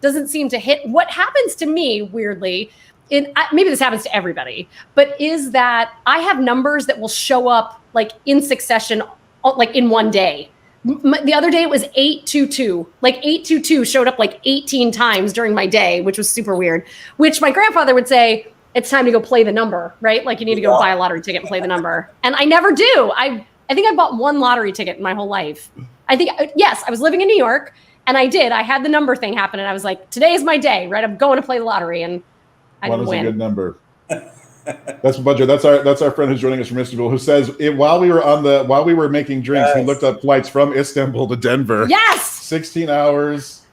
doesn't seem to hit. What happens to me, weirdly, maybe this happens to everybody, but is that I have numbers that will show up like in succession, like in one day. The other day it was 822. Like 822 showed up like 18 times during my day, which was super weird, which my grandfather would say, it's time to go play the number, right? Like you need to go buy a lottery ticket and play the number. And I never do. I think I bought 1 lottery ticket in my whole life. I was living in New York and I had the number thing happen. And I was like, today is my day, right? I'm going to play the lottery. And I didn't win. 1 is a good number. That's Budger. That's our friend who's joining us from Istanbul, who says while we were making drinks, he looked up flights from Istanbul to Denver. Yes. 16 hours.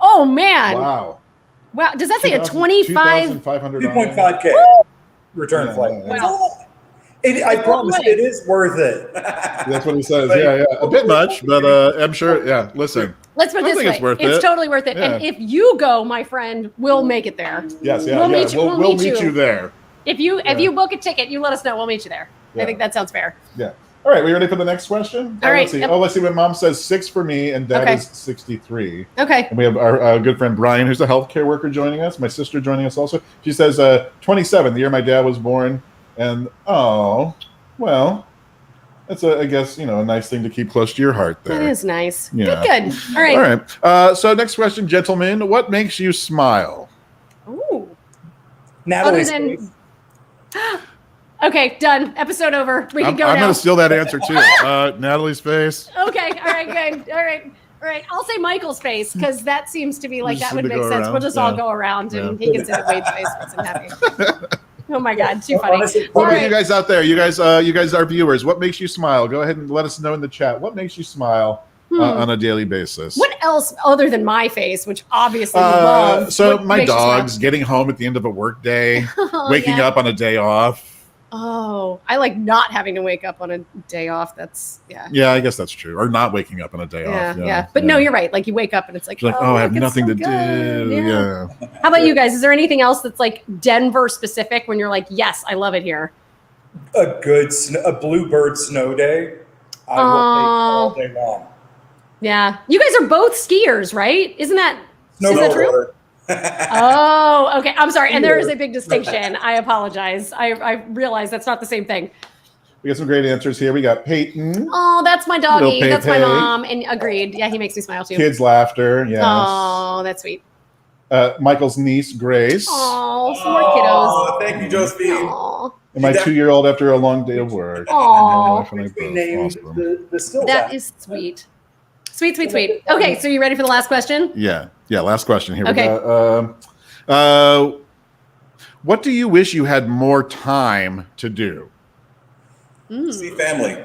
Oh man. Wow. Does that say a 25? 2.5K return flight. Wow. I promise it is worth it. That's what he says. Yeah. A bit much, but I'm sure. Yeah. Listen. Let's put it this way. It's totally worth it. Yeah. And if you go, my friend, we'll make it there. Yes. Yeah. We'll meet you there. If you book a ticket, you let us know. We'll meet you there. Yeah. I think that sounds fair. Yeah. All right. We ready for the next question? All right. Let's see. Yep. Let's see what Mom says. 6 for me, and Dad is 63. Okay. And we have our good friend Brian, who's a healthcare worker, joining us. My sister joining us also. She says 27, the year my dad was born. And well, That's I guess, a nice thing to keep close to your heart there. That is nice. Yeah. Good. All right. All right. So next question, gentlemen. What makes you smile? Ooh. Natalie's Other than- face. Okay, done. Episode over. We can I'm go now. going to steal that answer too. Natalie's face. Okay. All right. Good. All right. All right. I'll say Michael's face because that seems to be like Just that would to make go sense. around. We'll just all Yeah. go around and Yeah. he can say that Wade's face makes him happy. Oh my God, too funny. Honestly, What All about right. you guys out there? You guys, our viewers. What makes you smile? Go ahead and let us know in the chat. What makes you smile on a daily basis? What else other than my face, which obviously we love? So what my makes you smile? dogs getting home at the end of a work day, Oh, waking yeah. up on a day off. Oh, I like not having to wake up on a day off. That's yeah. Yeah, I guess that's true. Or not waking up on a day Yeah, off. yeah. But no, you're right. Like you wake up and it's like, It's like, I have look, it's nothing so to good. do. Yeah. How about you guys? Is there anything else that's like Denver specific when you're like, yes, I love it here? A bluebird snow day. I will take all day long. Yeah. You guys are both skiers, right? Isn't that is that true? Snowboarder. Oh, okay. I'm sorry. And there is a big distinction. I apologize. I realize that's not the same thing. We got some great answers here. We got Peyton, Oh, that's my doggy. Little That's my Pepe. mom. And agreed. Yeah, he makes me smile too. kids' laughter. Yes. Oh, that's sweet. Michael's niece, Grace. Oh, 4 kiddos. Oh, thank you, Josephine. Oh, And my 2-year-old after a long day of work. Aw. My wife and I We both. named Awesome. the still that back. is sweet. Sweet, sweet, sweet. Okay, so you ready for the last question? Yeah. Last question here. Okay. We got, what do you wish you had more time to do? See family.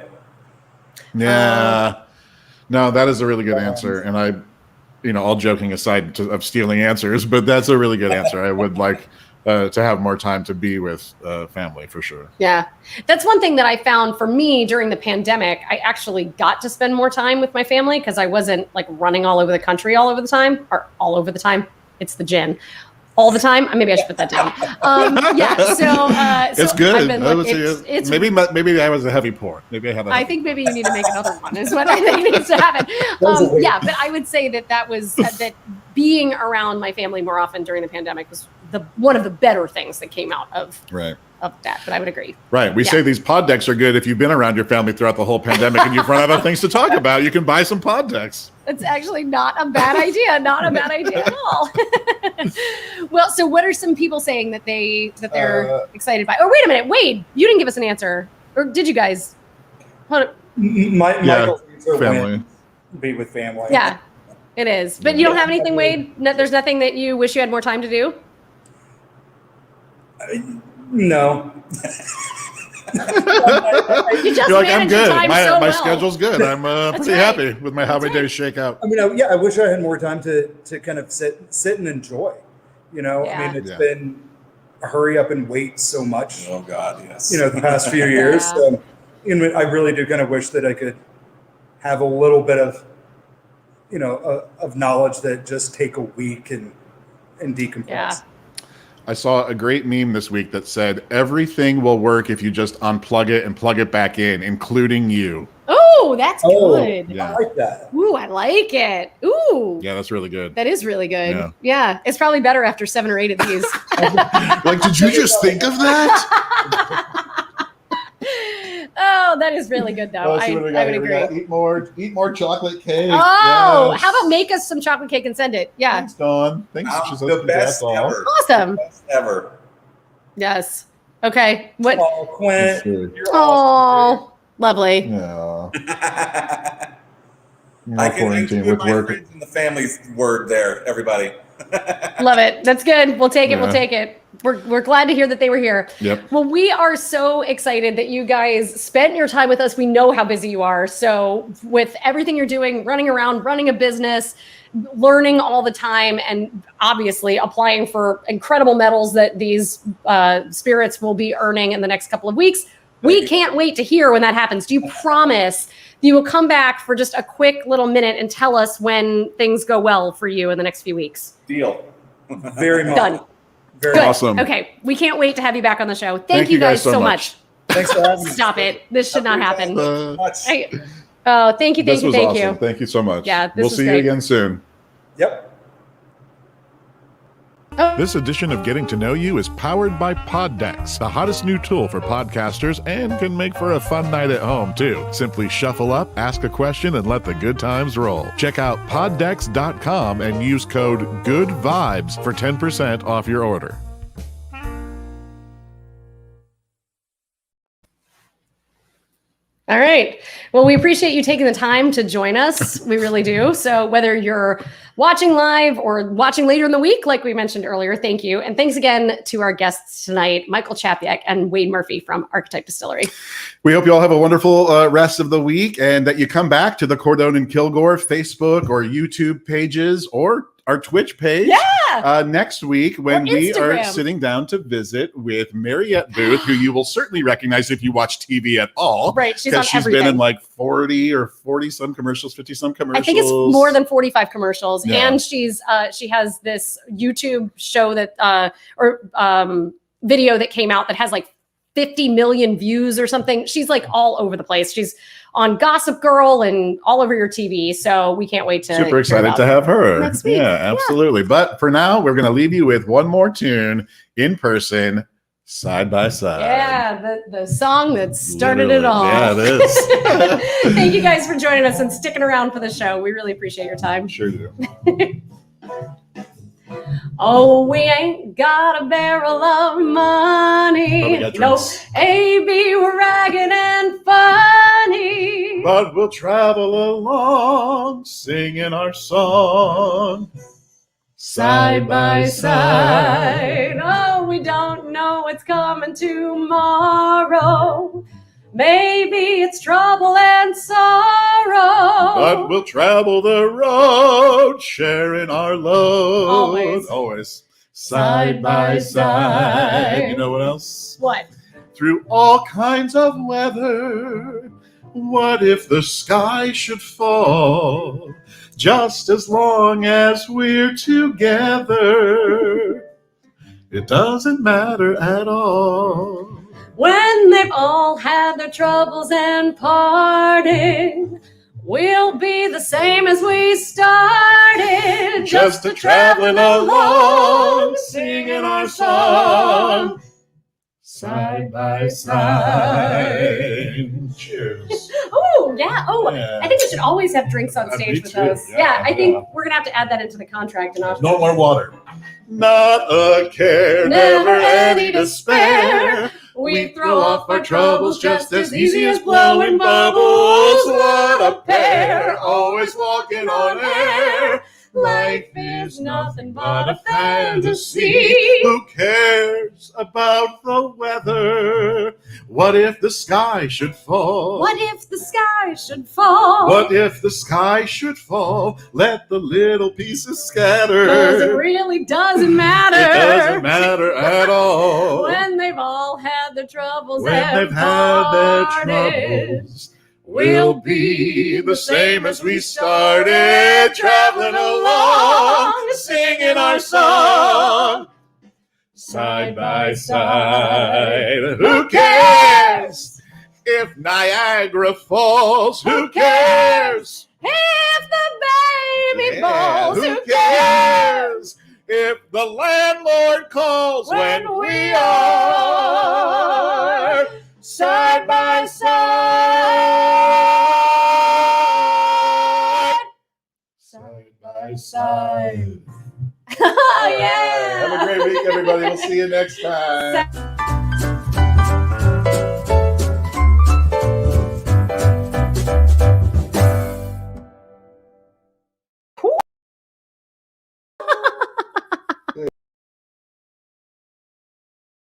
Yeah. No, that is a really good answer. And I, all joking aside of stealing answers, but that's a really good answer. I would like to have more time to be with family for sure. Yeah. That's one thing that I found for me during the pandemic. I actually got to spend more time with my family because I wasn't like running all over the country all over the time. It's the gin. All the time. Maybe I should put that down. Yeah. So It's good. I've been, I like, would say it's maybe I was a heavy pour. Maybe I had. I think maybe you need to make another one is what I think needs to happen. Yeah, but I would say that was that being around my family more often during the pandemic was one of the better things that came out of that. But I would agree. Right. We say these pod decks are good if you've been around your family throughout the whole pandemic and you've run out of things to talk about. You can buy some pod decks. It's actually not a bad idea. Not a bad idea at all. Well, so what are some people saying that they're excited by? Oh, wait a minute, Wade, you didn't give us an answer, or did you guys? Hold on. Michael's answer family. wins. Be with family. Yeah, it is. But you don't have anything, Wade? No, there's nothing that you wish you had more time to do? No. You just You're like, I'm manage your good. time My so well. schedule's good. I'm pretty right. happy with how my That's days shake out. I mean, I wish I had more time to kind of sit and enjoy. Yeah. I mean, it's Yeah. been a hurry up and wait so much. Oh God, yes. The past few years. Yeah. So, I really do kind of wish that I could have a little bit of, of knowledge that just take a week and decompress. Yeah. I saw a great meme this week that said, everything will work if you just unplug it and plug it back in, including you. Oh, that's good. Yeah. I like that. Ooh, I like it. Ooh. Yeah, that's really good. That is really good. Yeah. Yeah. It's probably better after 7 or 8 of these. Like, did you just think of that? Oh, that is really good, though. I would agree. Eat more chocolate cake. Oh, Yes. how about make us some chocolate cake and send it? Yeah. Thanks, Dawn. Thanks. She's The best Dawn. ever. Awesome. Best ever. Yes. Okay. What? Oh, Quinn, That's good. you're awesome. Oh, lovely. Yeah. I can quarantine include with my work. friends in the family's word there, everybody. Love it. That's good. We'll take it. We'll Yeah. take it. We're glad to hear that they were here. Yep. Well, we are so excited that you guys spent your time with us. We know how busy you are. So with everything you're doing, running around, running a business, learning all the time, and obviously applying for incredible medals that these spirits will be earning in the next couple of weeks. We can't wait to hear when that happens. Do you promise you will come back for just a quick little minute and tell us when things go well for you in the next few weeks? Deal. Very much. Done. Very Good. much. Awesome. Okay. We can't wait to have you back on the show. Thank you guys so much. Thanks for having me. Stop it. This should not happen. Much. Oh, thank you. This Thank you. was Thank awesome. you. Thank you so much. Yeah, this we'll was see great. you again soon. Yep. This edition of Getting to Know You is powered by Poddex, the hottest new tool for podcasters and can make for a fun night at home, too. Simply shuffle up, ask a question, and let the good times roll. Check out poddex.com and use code GOODVIBES for 10% off your order. All right. Well, we appreciate you taking the time to join us. We really do. So whether you're watching live or watching later in the week, like we mentioned earlier, thank you. And thanks again to our guests tonight, Michael Chapyak and Wade Murphy from Archetype Distillery. We hope you all have a wonderful rest of the week and that you come back to the Cordone and Kilgore Facebook or YouTube pages or our Twitch page next week when we are sitting down to visit with Mariette Booth, who you will certainly recognize if you watch TV at all. Right, she's on she's everything. Been in like 40 some commercials, 50 some commercials. I think it's more than 45 commercials. Yeah. And she has this YouTube show that video that came out that has like 50 million views or something. She's like all over the place. She's on Gossip Girl and all over your TV. So we can't wait to super excited to have her next week. Yeah, absolutely. But for now, we're going to leave you with one more tune in person, Side by Side. Yeah, the song that started it all. Yeah, it is. Thank you guys for joining us and sticking around for the show. We really appreciate your time. Sure do. Oh, we ain't got a barrel of money. No, A.B. we're ragged and funny. But we'll travel along, singing our song. Side by side. Oh, we don't know what's coming tomorrow. Maybe it's trouble and sorrow. But we'll travel the road, sharing our load. Always. Side by side. You know what else? What? Through all kinds of weather. What if the sky should fall? Just as long as we're together, it doesn't matter at all. When they've all had their troubles and parted, we'll be the same as we started. Just a traveling along, singing our song. Side by side. Cheers. Oh, yeah. Oh, Yeah. I think we should always have drinks on stage Me with too. us. Yeah, Yeah, I think yeah. we're going to have to add that into the contract. And No more water. Not a care, never any despair. We throw off our troubles just as easy as blowing bubbles. What a pair, always walking on air. Life is nothing but a fantasy. Who cares about the weather? What if the sky should fall? What if the sky should fall? What if the sky should fall? Let the little pieces scatter. 'Cause it really doesn't matter. It doesn't matter at all. When they've all had their troubles When and they've had their parted, troubles, we'll be the same as we started, traveling along, singing our song. Side by side, who cares if Niagara falls? Who cares if the baby falls, who cares if the landlord calls when we are side by side. Side by side. Oh, yeah. Have a great week, everybody. We'll see you next time.